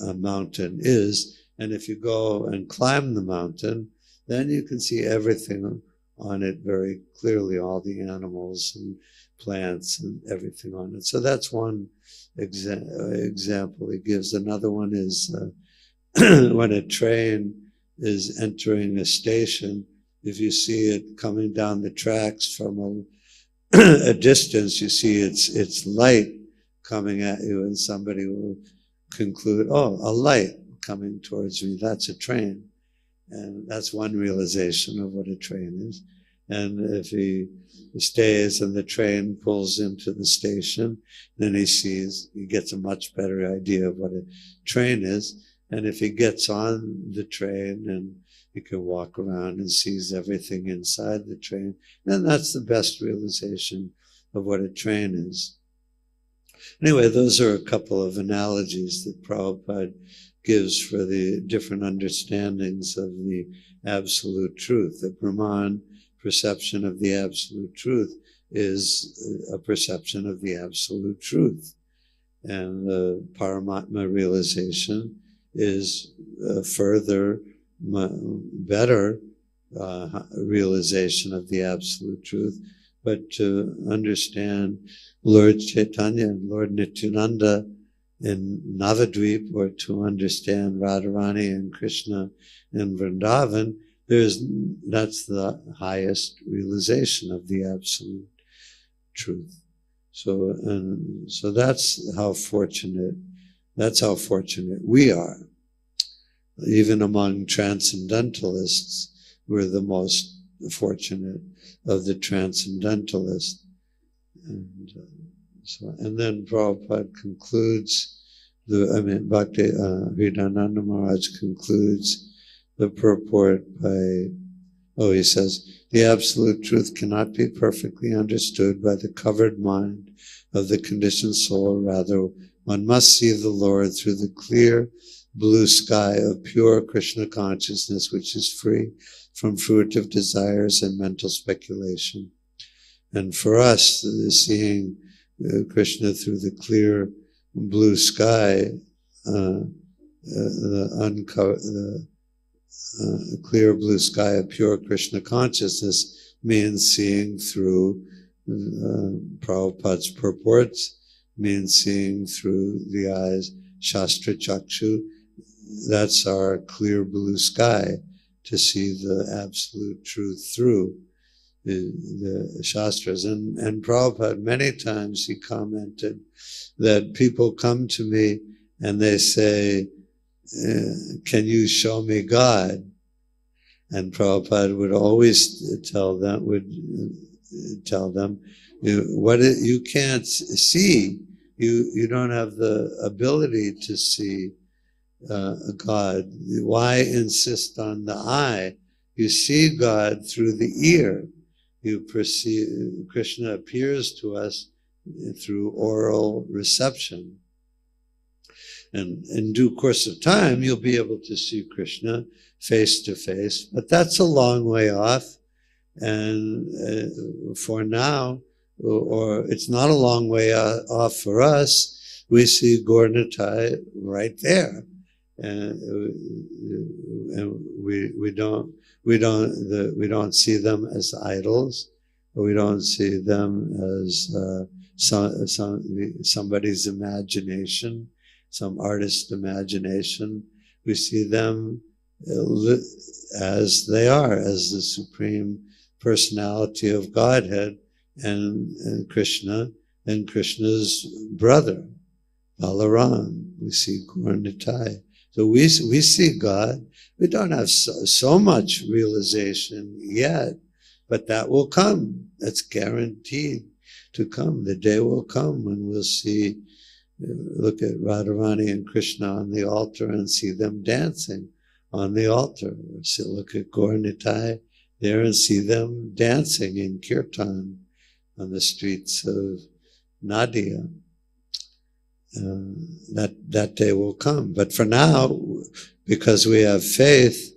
a mountain is. And if you go and climb the mountain, then you can see everything on it very clearly, all the animals and plants and everything on it. So that's one example he gives. Another one is when a train is entering a station, if you see it coming down the tracks from a distance, you see its light coming at you, and somebody will conclude, oh, a light. coming towards me. That's a train. And that's one realization of what a train is. And if he stays and the train pulls into the station, then he gets a much better idea of what a train is. And if he gets on the train and he can walk around and sees everything inside the train, then that's the best realization of what a train is. Anyway, those are a couple of analogies that Prabhupada gives for the different understandings of the absolute truth. The Brahman perception of the absolute truth is a perception of the absolute truth. And the Paramatma realization is a further, better realization of the absolute truth. But to understand Lord Chaitanya and Lord Nityananda in Navadvip, or to understand Radharani and Krishna in Vrindavan, that's the highest realization of the absolute truth. So that's how fortunate we are. Even among transcendentalists, we're the most fortunate of the transcendentalists. And then Prabhupada concludes, Bhakti Hridayananda Maharaj concludes the purport by, he says, the absolute truth cannot be perfectly understood by the covered mind of the conditioned soul. Rather, one must see the Lord through the clear blue sky of pure Krishna consciousness, which is free from fruitive desires and mental speculation. And for us, seeing Krishna through the clear blue sky, the clear blue sky of pure Krishna consciousness means seeing through Prabhupada's purports, means seeing through the eyes, Shastra Chakshu. That's our clear blue sky, to see the absolute truth through the Shastras. And Prabhupada, many times he commented that people come to me and they say, can you show me God? And Prabhupada would always tell them, you can't see, you don't have the ability to see God. Why insist on the eye? You see God through the ear. You perceive, Krishna appears to us through oral reception. And in due course of time, you'll be able to see Krishna face to face, but that's a long way off. And for now, or it's not a long way off for us, we see Gaur Nitai right there. And we don't see them as idols, or we don't see them as somebody's imagination, some artist's imagination. We see them as they are, as the Supreme Personality of Godhead, and Krishna, and Krishna's brother, Balaram. We see Gaur Nitai. So we see God. We don't have so much realization yet, but that will come. That's guaranteed to come. The day will come when we'll see, look at Radharani and Krishna on the altar and see them dancing on the altar. So look at Gaur Nitai there and see them dancing in kirtan on the streets of Nadia. That day will come. But for now, because we have faith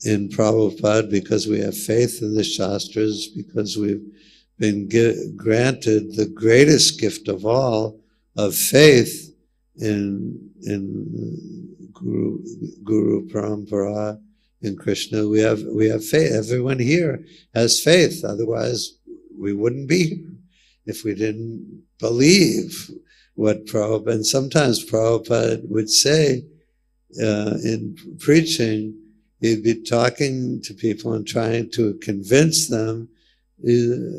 in Prabhupada, because we have faith in the Shastras, because we've been granted the greatest gift of all, of faith in Guru Parampara, in Krishna, we have faith. Everyone here has faith. Otherwise, we wouldn't be here if we didn't believe what Prabhupada, and sometimes Prabhupada would say in preaching, he'd be talking to people and trying to convince them in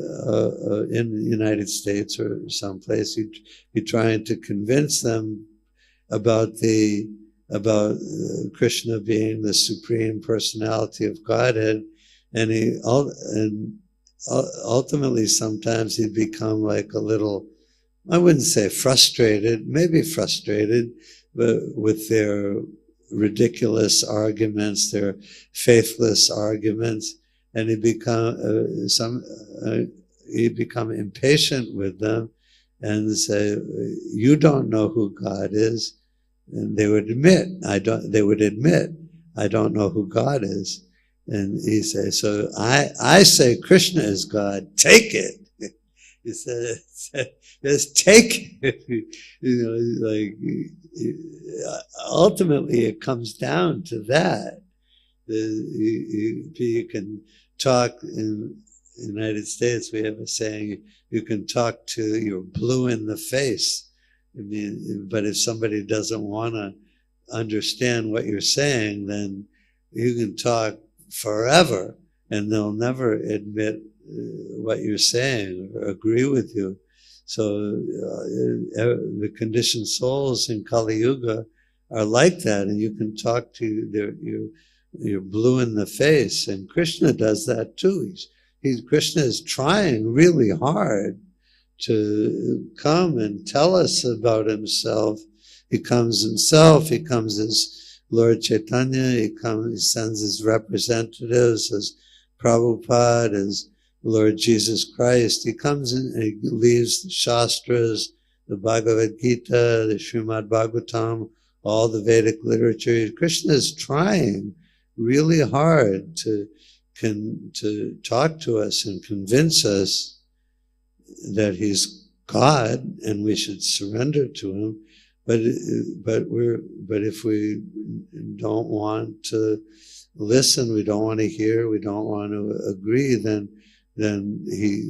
the United States or someplace, he'd be trying to convince them about the about Krishna being the Supreme Personality of Godhead, and ultimately sometimes he'd become like a little, I wouldn't say frustrated, maybe frustrated, but with their ridiculous arguments, their faithless arguments, and he'd become impatient with them and say, "You don't know who God is." And they would admit, I don't know who God is. And he says, so I say Krishna is God, take it. He said, just take it. Ultimately it comes down to that. You can talk in the United States, we have a saying, you can talk to your blue in the face. I mean, but if somebody doesn't want to understand what you're saying, then you can talk forever and they'll never admit what you're saying or agree with you. So the conditioned souls in Kali Yuga are like that, and you can talk to you're blue in the face, and Krishna does that too. Krishna is trying really hard to come and tell us about himself. He comes himself, he comes as Lord Chaitanya, he sends his representatives as Prabhupada, as Lord Jesus Christ. He comes and he leaves the Shastras, the Bhagavad Gita, the Srimad Bhagavatam, all the Vedic literature. Krishna is trying really hard to talk to us and convince us that he's God and we should surrender to him. But if we don't want to listen, we don't want to hear, we don't want to agree, then he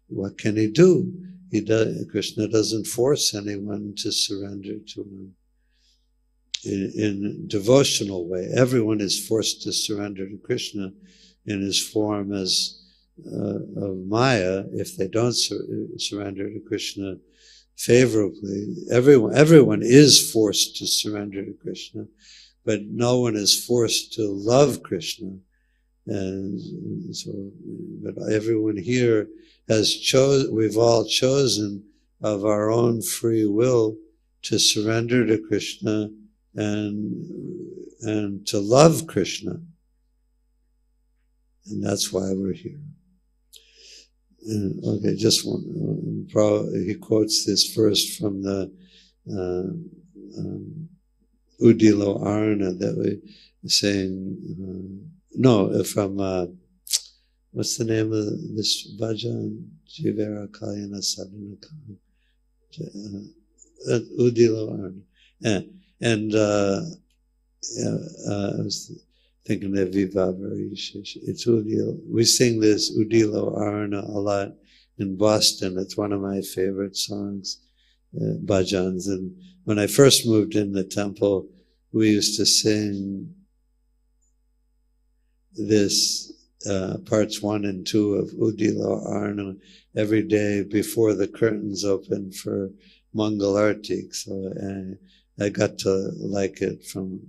what can he do? Krishna doesn't force anyone to surrender to him. In devotional way, everyone is forced to surrender to Krishna in his form as of Maya. If they don't surrender to Krishna favorably, everyone is forced to surrender to Krishna, but no one is forced to love Krishna. And so, but everyone here we've all chosen of our own free will to surrender to Krishna and to love Krishna. And that's why we're here. Okay, just one. He quotes this verse from the Udilo Arna that we saying. From what's the name of this bhajan? Jivera Kalyana Sadhanakam. Udilo Arna. And I was thinking of Vivavarish. It's Udilo. We sing this Udilo Arna a lot in Boston. It's one of my favorite songs, bhajans. And when I first moved in the temple, we used to sing this parts 1 and 2 of Udilo Arna every day before the curtains opened for Mangal Artik. So I got to like it from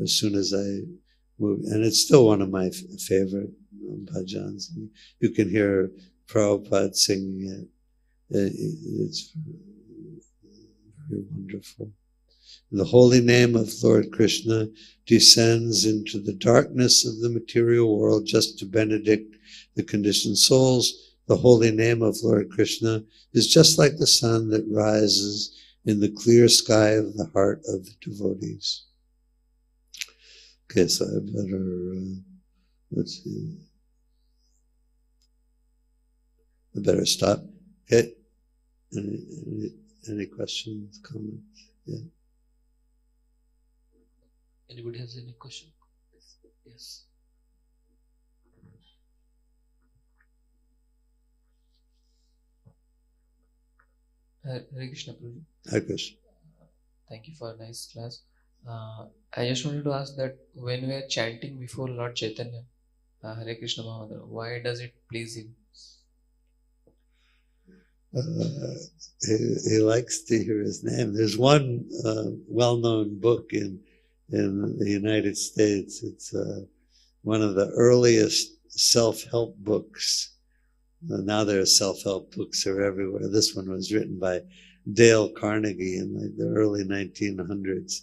as soon as I moved, and it's still one of my favorite bhajans. You can hear Prabhupada singing it. It's very wonderful. The holy name of Lord Krishna descends into the darkness of the material world just to benedict the conditioned souls. The holy name of Lord Krishna is just like the sun that rises in the clear sky of the heart of the devotees. Okay, so I better, let's see. I better stop. Okay. Any questions, comments? Yeah. Anybody has any question? Yes. Hare Krishna, Prabhu. Hare Krishna. Thank you for a nice class. I just wanted to ask that when we are chanting before Lord Chaitanya, Hare Krishna Mahamantra, why does it please him? he likes to hear his name. There's one well-known book in the United States. It's one of the earliest self-help books. Now there are self-help books are everywhere. This one was written by Dale Carnegie in the early 1900s,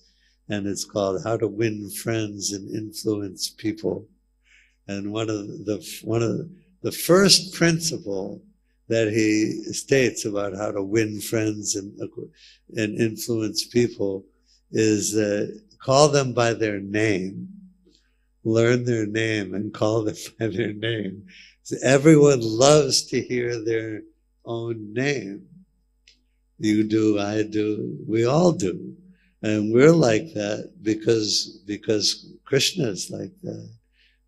and it's called How to Win Friends and Influence People. And one of the first principle that he states about how to win friends and influence people is call them by their name, learn their name, and call them by their name. So everyone loves to hear their own name. You do, I do, we all do. And we're like that because Krishna is like that.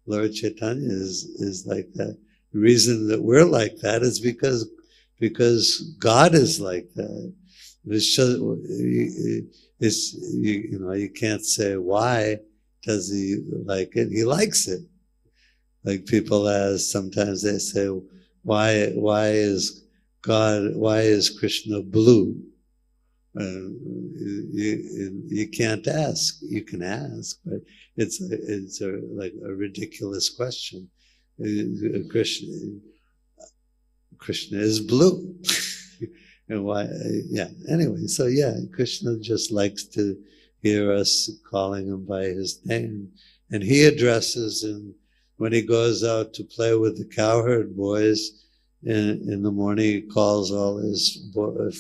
Lord Chaitanya is like that. The reason that we're like that is because God is like that. It's just, you can't say why does he like it. He likes it. Like people ask, sometimes they say, why is Krishna blue? You can't ask. You can ask, but it's like a ridiculous question. Krishna is blue. And why? Yeah. Anyway, so yeah, Krishna just likes to hear us calling him by his name, and he addresses when he goes out to play with the cowherd boys. In the morning, he calls all his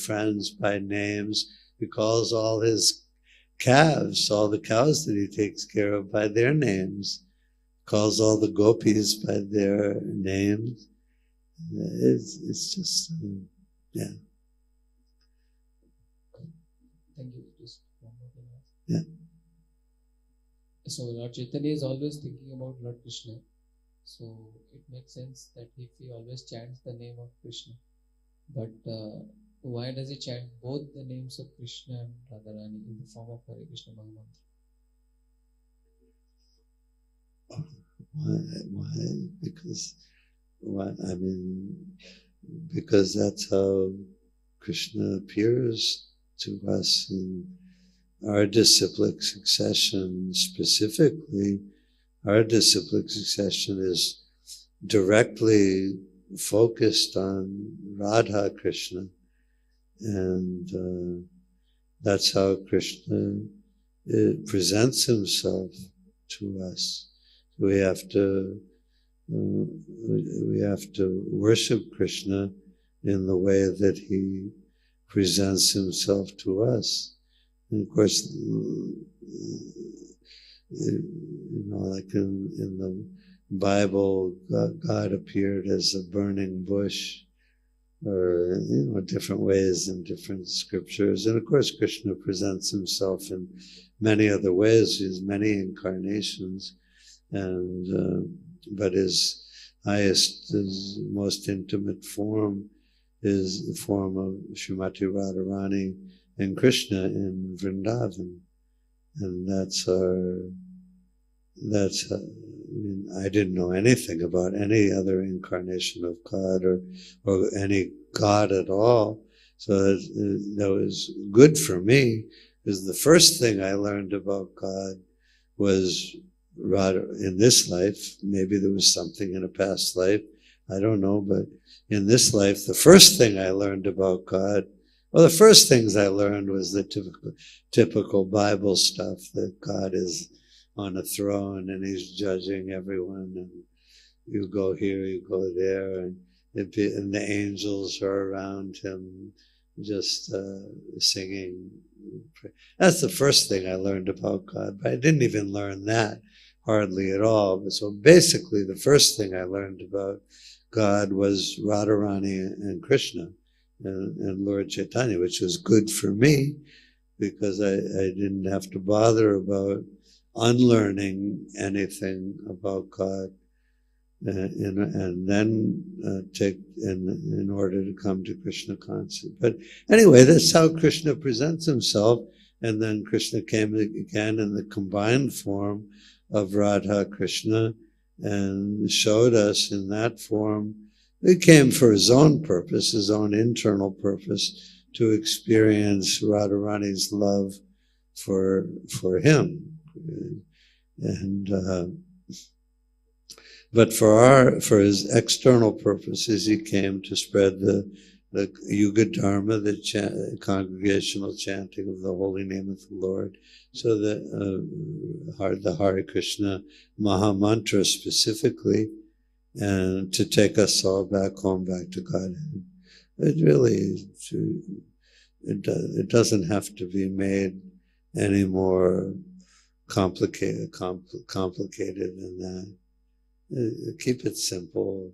friends by names. He calls all his calves, all the cows that he takes care of, by their names. Calls all the gopis by their names. It's just, yeah. Thank you. Just one more thing. Yeah. So Lord Chaitanya is always thinking about Lord Krishna. So it makes sense that if he always chants the name of Krishna, but why does he chant both the names of Krishna and Radharani in the form of Hare Krishna Mahamantra? Why? Because that's how Krishna appears to us in our disciplic succession. Specifically, our disciplic succession is directly focused on Radha Krishna, and that's how Krishna presents himself to us. We have to worship Krishna in the way that he presents himself to us. And of course, like in the Bible, God appeared as a burning bush, or different ways in different scriptures. And of course, Krishna presents himself in many other ways. He has many incarnations, and but his highest, his most intimate form is the form of Srimati Radharani and Krishna in Vrindavan. And I didn't know anything about any other incarnation of God or any God at all. So that was good for me, because the first thing I learned about God was in this life. Maybe there was something in a past life, I don't know, but in this life, the first thing I learned about God, well, the first things I learned was the typical Bible stuff, that God is on a throne and he's judging everyone, and you go here, you go there, and the angels are around him just singing. That's the first thing I learned about God, but I didn't even learn that hardly at all. So basically, the first thing I learned about God was Radharani and Krishna and Lord Chaitanya, which was good for me, because I didn't have to bother about unlearning anything about God, and then in order to come to Krishna consciousness. But anyway, that's how Krishna presents himself, and then Krishna came again in the combined form of Radha Krishna, and showed us in that form He came for his own purpose, his own internal purpose, to experience Radharani's love for him. And but for his external purposes, he came to spread the Yuga Dharma, the congregational chanting of the holy name of the Lord. So the Hare Krishna Maha Mantra specifically, and to take us all back home, back to Godhead. It really, it doesn't have to be made any more complicated than that. Keep it simple.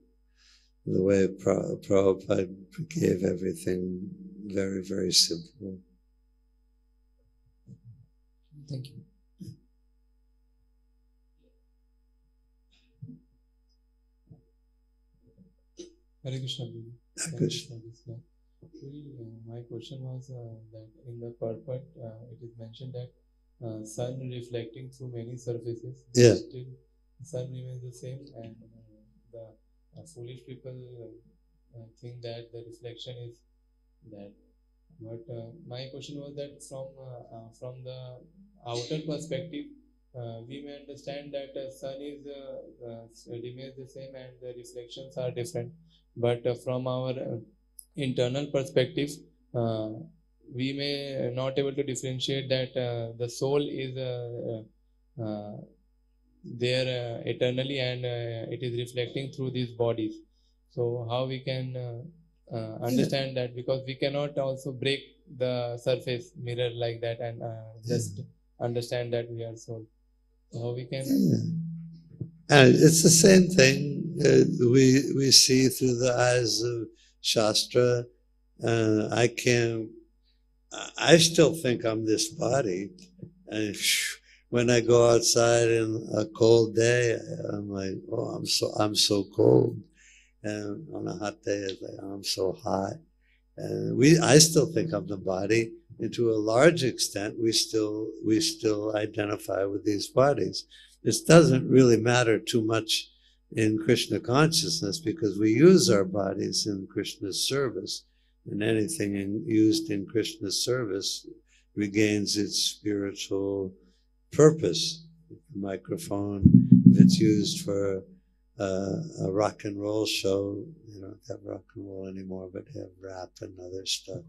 The way Prabhupada gave everything very, very simple. Thank you. Hare Krishna. Hare Krishna. My question was that in the purport it is mentioned that sun reflecting through many surfaces, Yeah. still the sun remains the same, and the foolish people think that the reflection is that. But my question was that from the outer perspective, we may understand that sun is remains the same and the reflections are different. But from our internal perspective, we may not able to differentiate that the soul is there eternally, and it is reflecting through these bodies. So how we can understand that, because we cannot also break the surface mirror like that and just understand that we are soul. So how we can? And it's the same thing. We see through the eyes of Shastra. I still think I'm this body, and when I go outside in a cold day, I'm like, oh, I'm so cold, and on a hot day, it's like, I'm so hot. And I still think I'm the body, and to a large extent, we still identify with these bodies. This doesn't really matter too much in Krishna consciousness, because we use our bodies in Krishna's service, and anything used in Krishna's service regains its spiritual purpose. The microphone, if it's used for a rock and roll show, you don't have rock and roll anymore, but have rap and other stuff.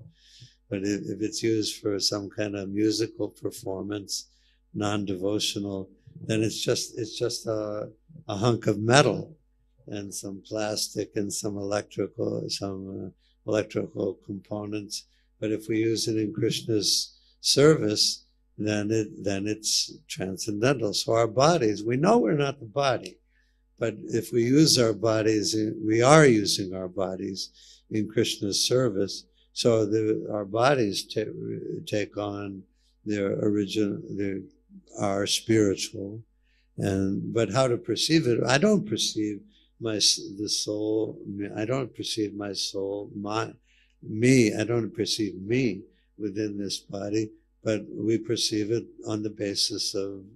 But if it's used for some kind of musical performance, non-devotional, then it's just a hunk of metal and some plastic and some electrical components. But if we use it in Krishna's service, then it's transcendental. So our bodies, we know we're not the body, but if we use our bodies, we are using our bodies in Krishna's service. So our bodies take on their original, are spiritual, but how to perceive it? I don't perceive the soul. I don't perceive my soul, me. I don't perceive me within this body, but we perceive it on the basis of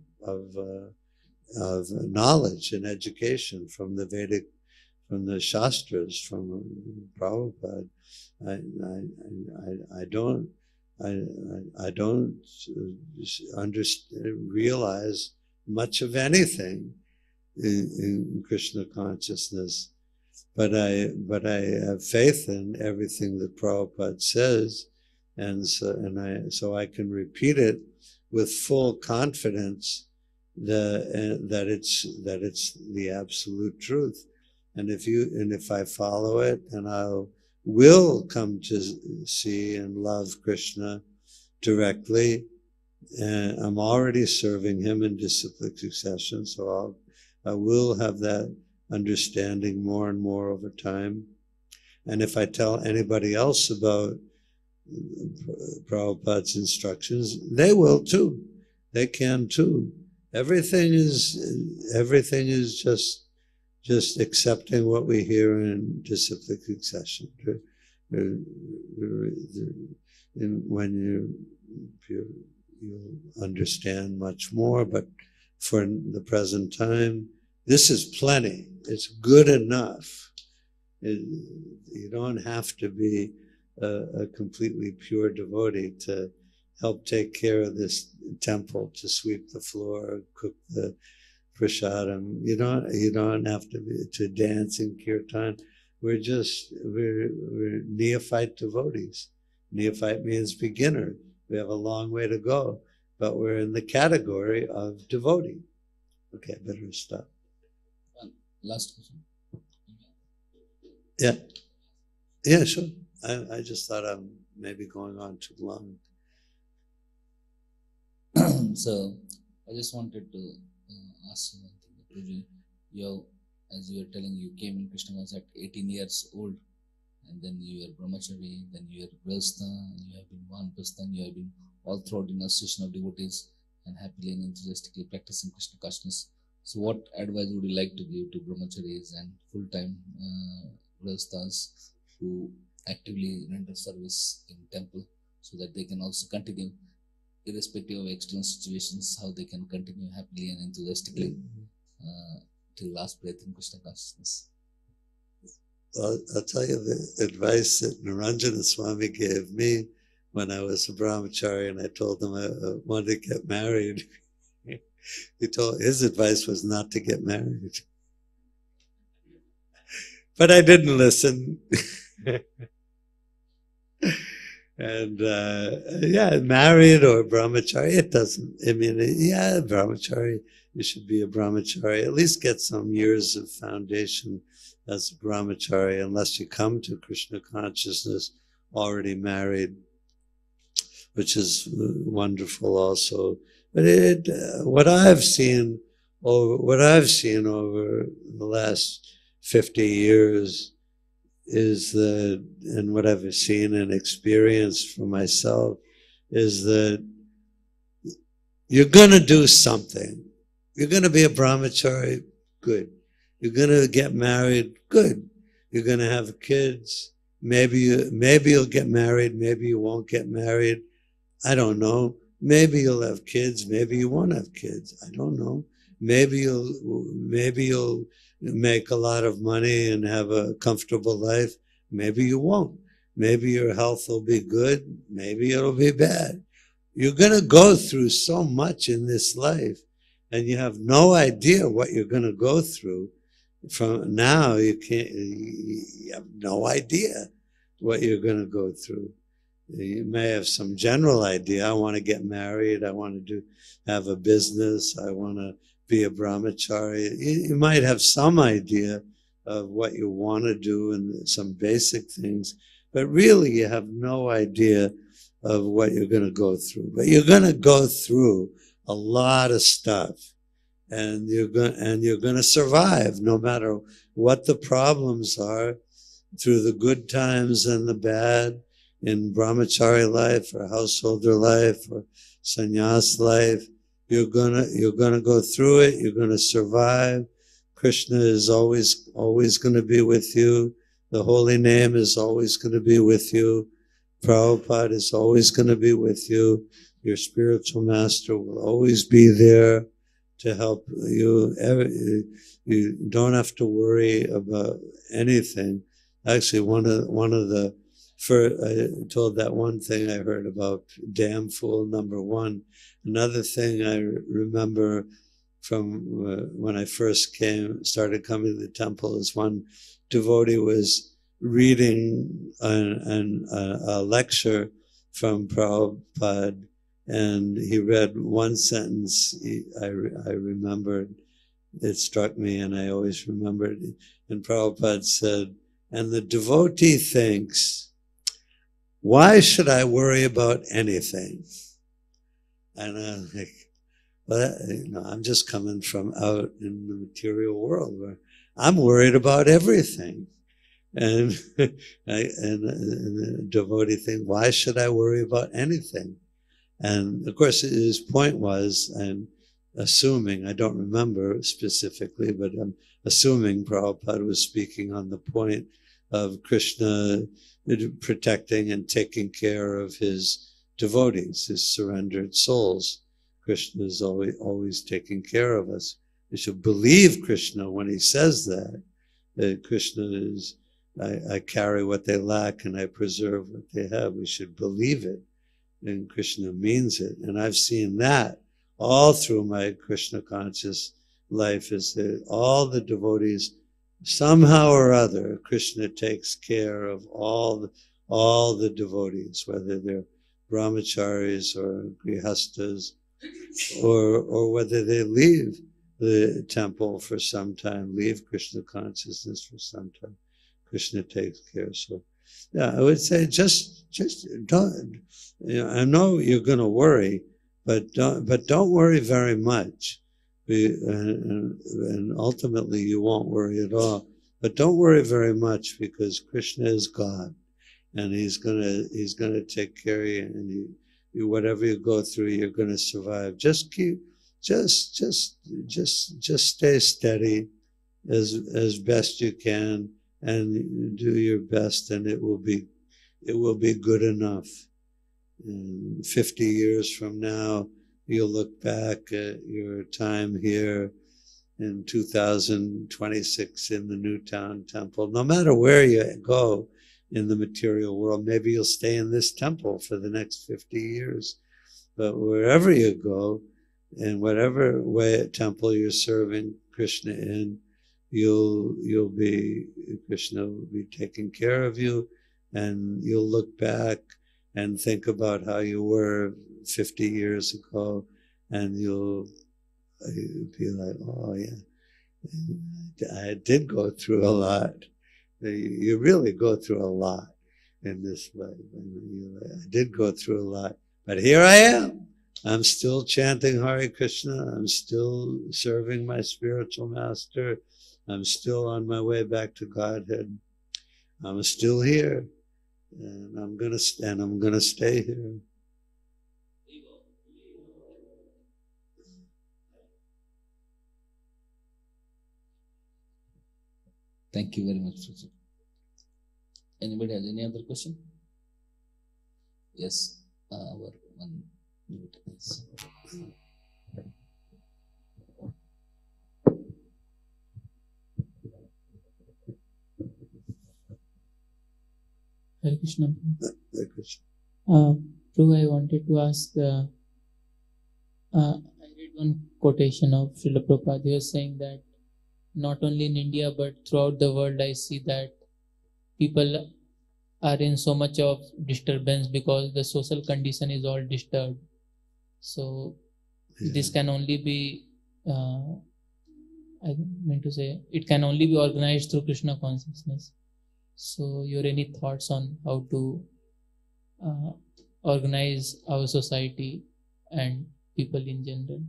knowledge and education from the Vedic, from the Shastras, from Prabhupada. I don't realize much of anything in Krishna consciousness, but I have faith in everything that Prabhupada says, and so I can repeat it with full confidence that it's the absolute truth, and if I follow it, and I will come to see and love Krishna directly, and I'm already serving him in disciplic succession, so I will have that understanding more and more over time. And if I tell anybody else about Prabhupada's instructions, they will too. They can too. Everything is just accepting what we hear in disciplic succession. When you'll understand much more, but for the present time, this is plenty. It's good enough. You don't have to be a completely pure devotee to help take care of this temple, to sweep the floor, cook the prasadam. You don't have to dance in kirtan. We're neophyte devotees. Neophyte means beginner. We have a long way to go, but we're in the category of devotee. Okay, better stop. Last question. Yeah, sure. I just thought I'm maybe going on too long. So I just wanted to ask you one thing. You, as you were telling, you came in Krishna consciousness at 18 years old, and then you were brahmachari, then you were grihastha, and you have been vanprastha, and you have been all throughout in association of devotees and happily and enthusiastically practicing Krishna consciousness. So what advice would you like to give to brahmacharis and full-time grihasthas who actively render service in temple, so that they can also continue, irrespective of external situations, how they can continue happily and enthusiastically till last breath in Krishna consciousness? Well, I'll tell you the advice that Niranjana Swami gave me when I was a brahmachari and I told him I wanted to get married. His advice was not to get married. But I didn't listen. And married or brahmachari, it doesn't, brahmachari, you should be a brahmachari, at least get some years of foundation as a brahmachari, unless you come to Krishna consciousness already married, which is wonderful also. But what I've seen over the last 50 years is that, and what I've seen and experienced for myself, is that you're going to do something. You're going to be a brahmachari, good. You're going to get married, good. You're going to have kids, maybe you'll get married, maybe you won't get married. I don't know. Maybe you'll have kids, maybe you won't have kids. I don't know. Maybe you'll make a lot of money and have a comfortable life. Maybe you won't. Maybe your health will be good. Maybe it'll be bad. You're going to go through so much in this life, and you have no idea what you're going to go through. From now, you have no idea what you're going to go through. You may have some general idea. I want to get married. I want to have a business. I want to be a brahmachari. You might have some idea of what you want to do and some basic things, but really you have no idea of what you're going to go through. But you're going to go through a lot of stuff, and you're going to survive no matter what the problems are, through the good times and the bad, in brahmachari life or householder life or sannyas life. You're gonna go through it. You're gonna survive. Krishna is always going to be with you. The holy name is always going to be with you. Prabhupada is always going to be with you. Your spiritual master will always be there to help you. You don't have to worry about anything. Actually, one of the I told that one thing I heard about damn fool number one. Another thing I remember from when I first started coming to the temple, is one devotee was reading a lecture from Prabhupada, and he read one sentence. I remembered, it struck me, and I always remembered. And Prabhupada said, "And the devotee thinks, why should I worry about anything?" And I'm like, well, I'm just coming from out in the material world where I'm worried about everything. And the devotee thinks, why should I worry about anything? And of course, his point was, I'm assuming, I don't remember specifically, but I'm assuming Prabhupada was speaking on the point of Krishna protecting and taking care of his devotees, his surrendered souls. Krishna is always taking care of us. We should believe Krishna when he says that Krishna is I carry what they lack and I preserve what they have. We should believe it, and Krishna means it. And I've seen that all through my Krishna conscious life, is that all the devotees, somehow or other, Krishna takes care of all the devotees, whether they're brahmacharis or grihastas, or whether they leave the temple for some time, leave Krishna consciousness for some time. Krishna takes care. So, yeah, I would say just don't. I know you're going to worry, but don't worry very much. And ultimately you won't worry at all. But don't worry very much, because Krishna is God, and He's gonna take care of you, and you whatever you go through, you're gonna survive. Just stay steady as best you can, and do your best, and it will be good enough. And 50 years from now, you'll look back at your time here in 2026 in the Newtown Temple. No matter where you go in the material world, maybe you'll stay in this temple for the next 50 years. But wherever you go, in whatever way temple you're serving Krishna in, Krishna will be taking care of you, and you'll look back and think about how you were 50 years ago, and you'll be like, oh yeah, I did go through a lot. You really go through a lot in this life. I did go through a lot, but here I am. I'm still chanting Hare Krishna. I'm still serving my spiritual master. I'm still on my way back to Godhead. I'm still here, and I'm gonna stay here. Thank you very much, Prabhu. Anybody has any other question? Yes, our one minute. Yes. Hare Krishna. Hare Krishna. Prabhu, I wanted to ask, I read one quotation of Srila Prabhupada. He was saying that not only in India but throughout the world, I see that people are in so much of disturbance because the social condition is all disturbed. So this can only be, I meant to say, it can only be organized through Krishna consciousness. So your any thoughts on how to organize our society and people in general?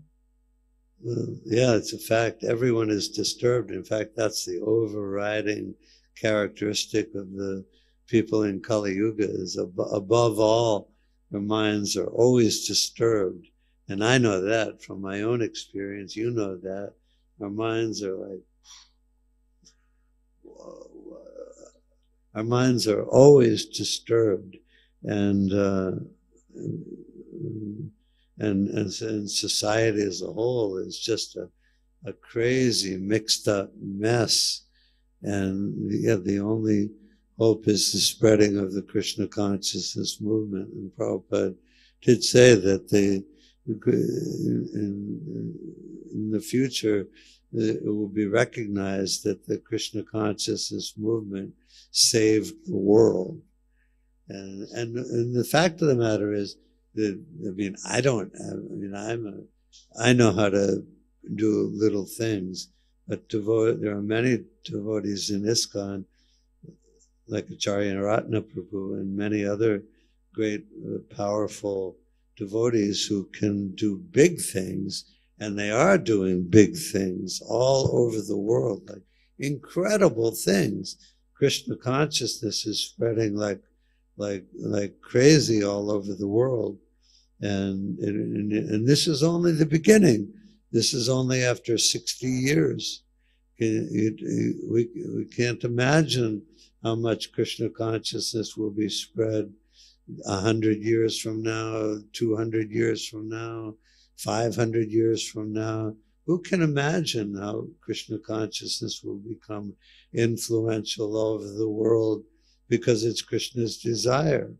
Well, yeah, it's a fact. Everyone is disturbed. In fact, that's the overriding characteristic of the people in Kali Yuga, is above all, their minds are always disturbed. And I know that from my own experience. You know that. Our minds are like, our minds are always disturbed. And society as a whole is just a crazy, mixed up mess. And yeah, the only hope is the spreading of the Krishna consciousness movement. And Prabhupada did say that in the future, it will be recognized that the Krishna consciousness movement saved the world. And the fact of the matter is that, I know how to do little things, but there are many devotees in ISKCON, like Acharya Ratna Prabhu and many other great, powerful devotees who can do big things, and they are doing big things all over the world, like incredible things. Krishna consciousness is spreading like crazy all over the world, and this is only the beginning. This is only after 60 years. We can't imagine how much Krishna consciousness will be spread 100 years from now, 200 years from now, 500 years from now, who can imagine how Krishna consciousness will become influential all over the world because it's Krishna's desire.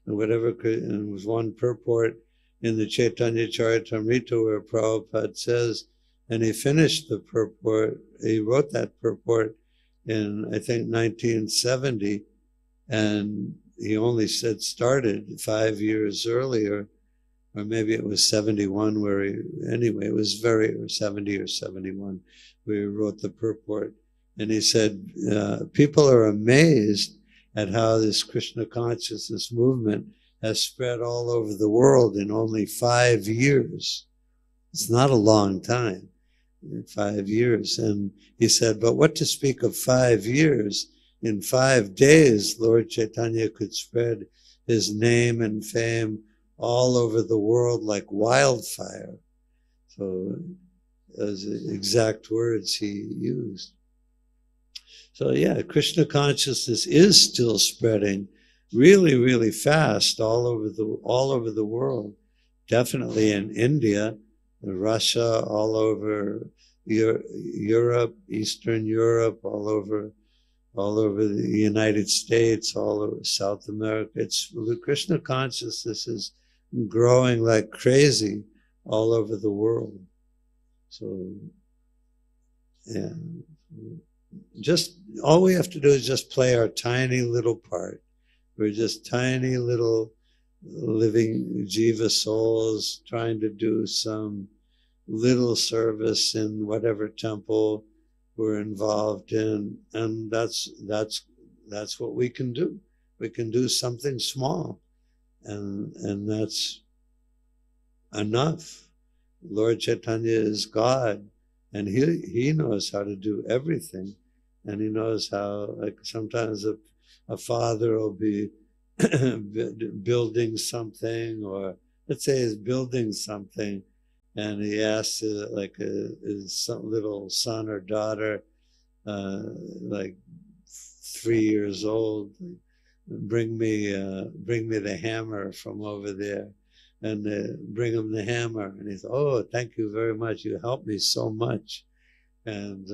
And whatever, and there was one purport in the Chaitanya Charitamrita where Prabhupada says, and he finished the purport, he wrote that purport in, I think, 1970, and he only said started 5 years earlier, or maybe it was 71 where he, anyway, it was or 70 or 71 where he wrote the purport. And he said, people are amazed at how this Krishna consciousness movement has spread all over the world in only 5 years. It's not a long time, 5 years. And he said, but what to speak of 5 years? In 5 days, Lord Chaitanya could spread his name and fame all over the world like wildfire. So those are the exact words he used. So yeah, Krishna consciousness is still spreading really, really fast all over the world. Definitely in India, Russia, all over Europe, Eastern Europe, all over the United States, all over South America. The Krishna consciousness is growing like crazy all over the world. So, yeah, just all we have to do is just play our tiny little part. We're just tiny little living jiva souls trying to do some little service in whatever temple we're involved in, and that's what we can do. We can do something small, and that's enough. Lord Chaitanya is God, and he knows how to do everything, and he knows how. Like sometimes a father will be building something, or let's say he's building something, and he asks his little son or daughter, like 3 years old, bring me the hammer from over there, and bring him the hammer, and he says, oh, thank you very much, you helped me so much. And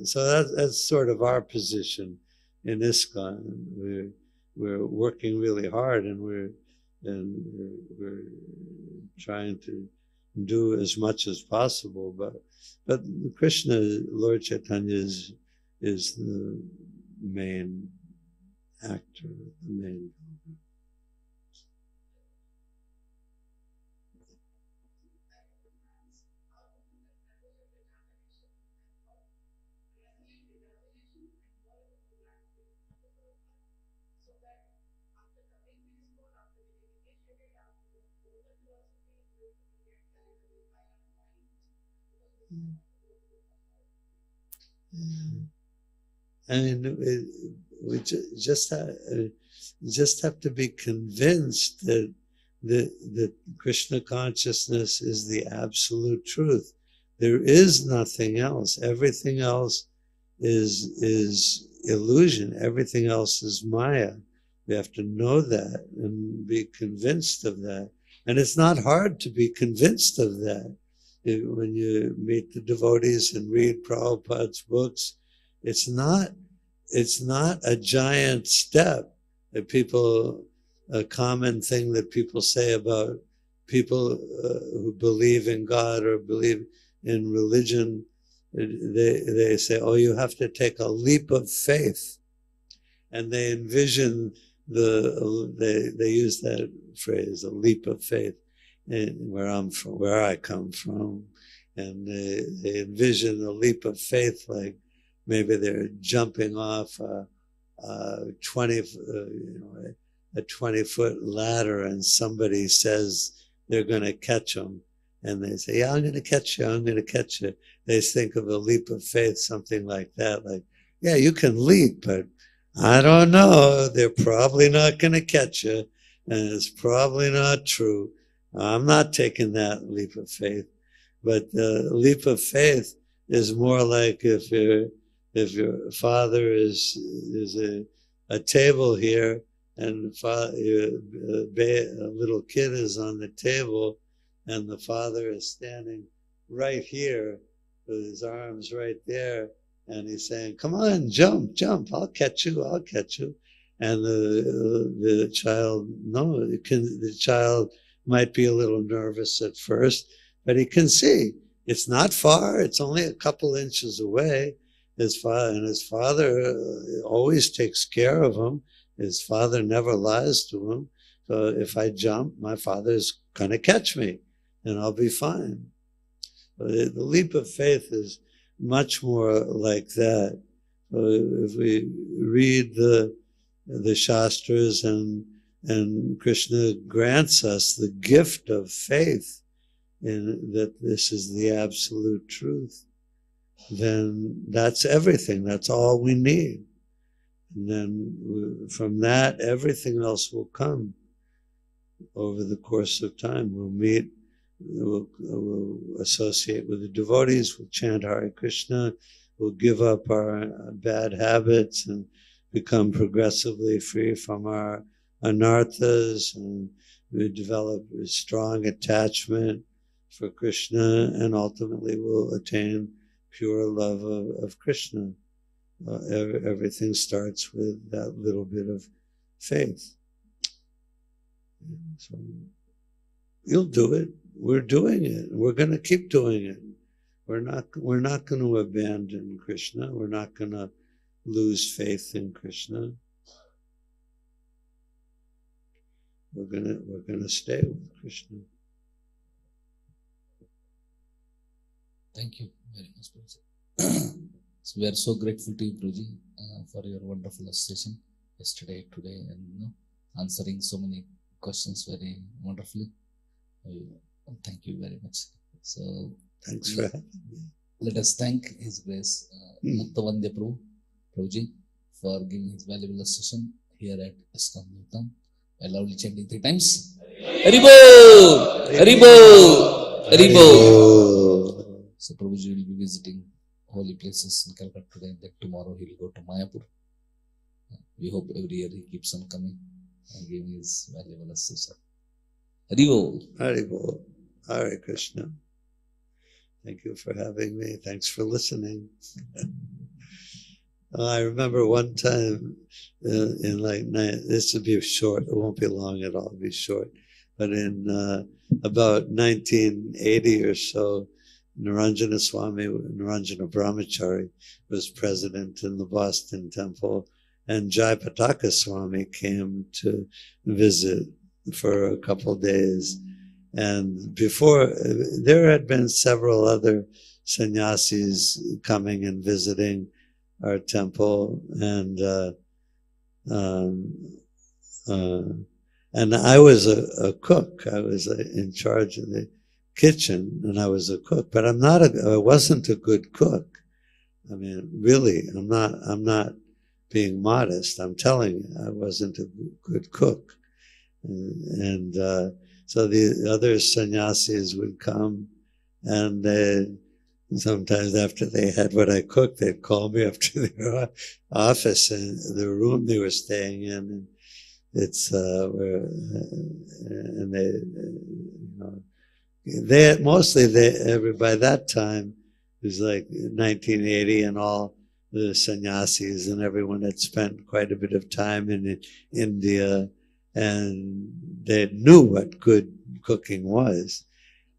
so that's sort of our position in ISKCON. We're working really hard, and we're trying to do as much as possible, but Krishna, Lord Chaitanya is the main actor, the main. I mean, we just have to be convinced that the Krishna consciousness is the absolute truth. There is nothing else. Everything else is illusion. Everything else is Maya. We have to know that and be convinced of that. And it's not hard to be convinced of that. When you meet the devotees and read Prabhupada's books, it's not a giant step that a common thing that people say about people who believe in God or believe in religion. They say, oh, you have to take a leap of faith. And they envision they use that phrase, a leap of faith, where I come from. And they envision a leap of faith like maybe they're jumping off a 20-foot ladder, and somebody says they're going to catch them, and they say, "Yeah, I'm going to catch you. I'm going to catch you." They think of a leap of faith, something like that. Like, yeah, you can leap, but I don't know. They're probably not going to catch you, and it's probably not true. I'm not taking that leap of faith. But the leap of faith is more like if your father is a table here, and a little kid is on the table, and the father is standing right here with his arms right there, and he's saying, "Come on, jump, jump! I'll catch you, I'll catch you." And the child, no, the child might be a little nervous at first, but he can see it's not far. It's only a couple inches away. His father always takes care of him. His father never lies to him. So if I jump, my father's going to catch me, and I'll be fine. The leap of faith is much more like that. If we read the Shastras and Krishna grants us the gift of faith in that this is the absolute truth, then that's everything. That's all we need. And then from that, everything else will come over the course of time. We'll meet, we'll associate with the devotees, we'll chant Hare Krishna, we'll give up our bad habits and become progressively free from our anarthas, and we develop a strong attachment for Krishna, and ultimately we'll attain pure love of Krishna. Everything starts with that little bit of faith. So you'll do it. We're doing it. We're going to keep doing it. We're not going to abandon Krishna. We're not going to lose faith in Krishna. We're going to stay with Krishna. Thank you very much, Prabhuji. So we are so grateful to you, Prabhuji, for your wonderful session yesterday, today, and answering so many questions very wonderfully. Thank you very much. So thanks for having me. Let us thank His Grace, Mukta Vindya Prabhuji, for giving his valuable session here at ISKCON Bhagavatam. I loudly chanting 3 times. Haribo! Haribo! Haribo! So Prabhuji will be visiting holy places in Kolkata today, and then tomorrow he will go to Mayapur. We hope every year he keeps on coming and giving his valuable session. Haribo! Haribo! Hare Krishna. Thank you for having me. Thanks for listening. I remember one time in this will be short, it won't be long at all, it'll be short, but in about 1980 or so, Naranjana Swami, Naranjana Brahmachari, was president in the Boston Temple, and Jayapataka Swami came to visit for a couple of days. And before, there had been several other sannyasis coming and visiting our temple, and I was a cook. I was in charge of the kitchen, and I was a cook. But I wasn't a good cook. I mean, really, I'm not being modest. I'm telling you, I wasn't a good cook. And so the other sannyasis would come, and sometimes after they had what I cooked, they'd call me up to their office and the room they were staying in. And it's and they mostly by that time it was like 1980, and all the sannyasis and everyone had spent quite a bit of time in India, and they knew what good cooking was,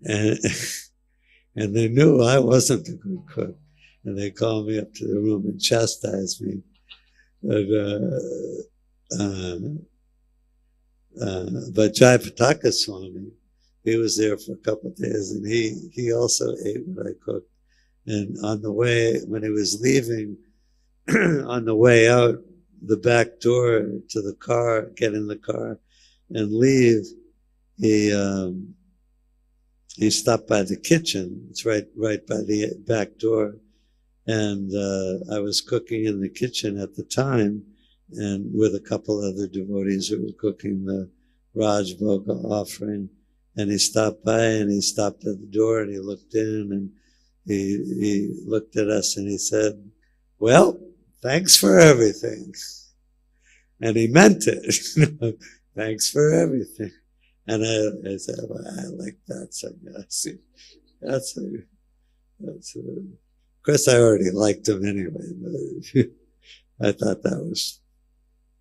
and and they knew I wasn't a good cook, and they called me up to the room and chastised me. But Jayapataka Swami, he was there for a couple of days, and he also ate what I cooked. And on the way, when he was leaving, on the way out the back door to the car, get in the car and leave, he stopped by the kitchen. It's right by the back door. And I was cooking in the kitchen at the time, and with a couple other devotees who were cooking the Raj Bhoga offering. And he stopped by, and he stopped at the door, and he looked in, and he looked at us, and he said, "Well, thanks for everything." And he meant it. Thanks for everything. And I said, "Well, I like that sannyasi. Of course, I already liked him anyway, but I thought that was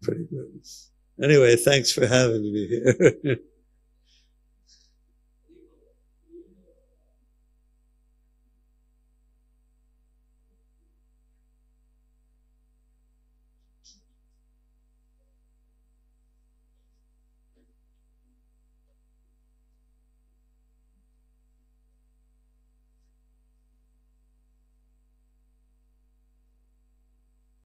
pretty good. Anyway, thanks for having me here.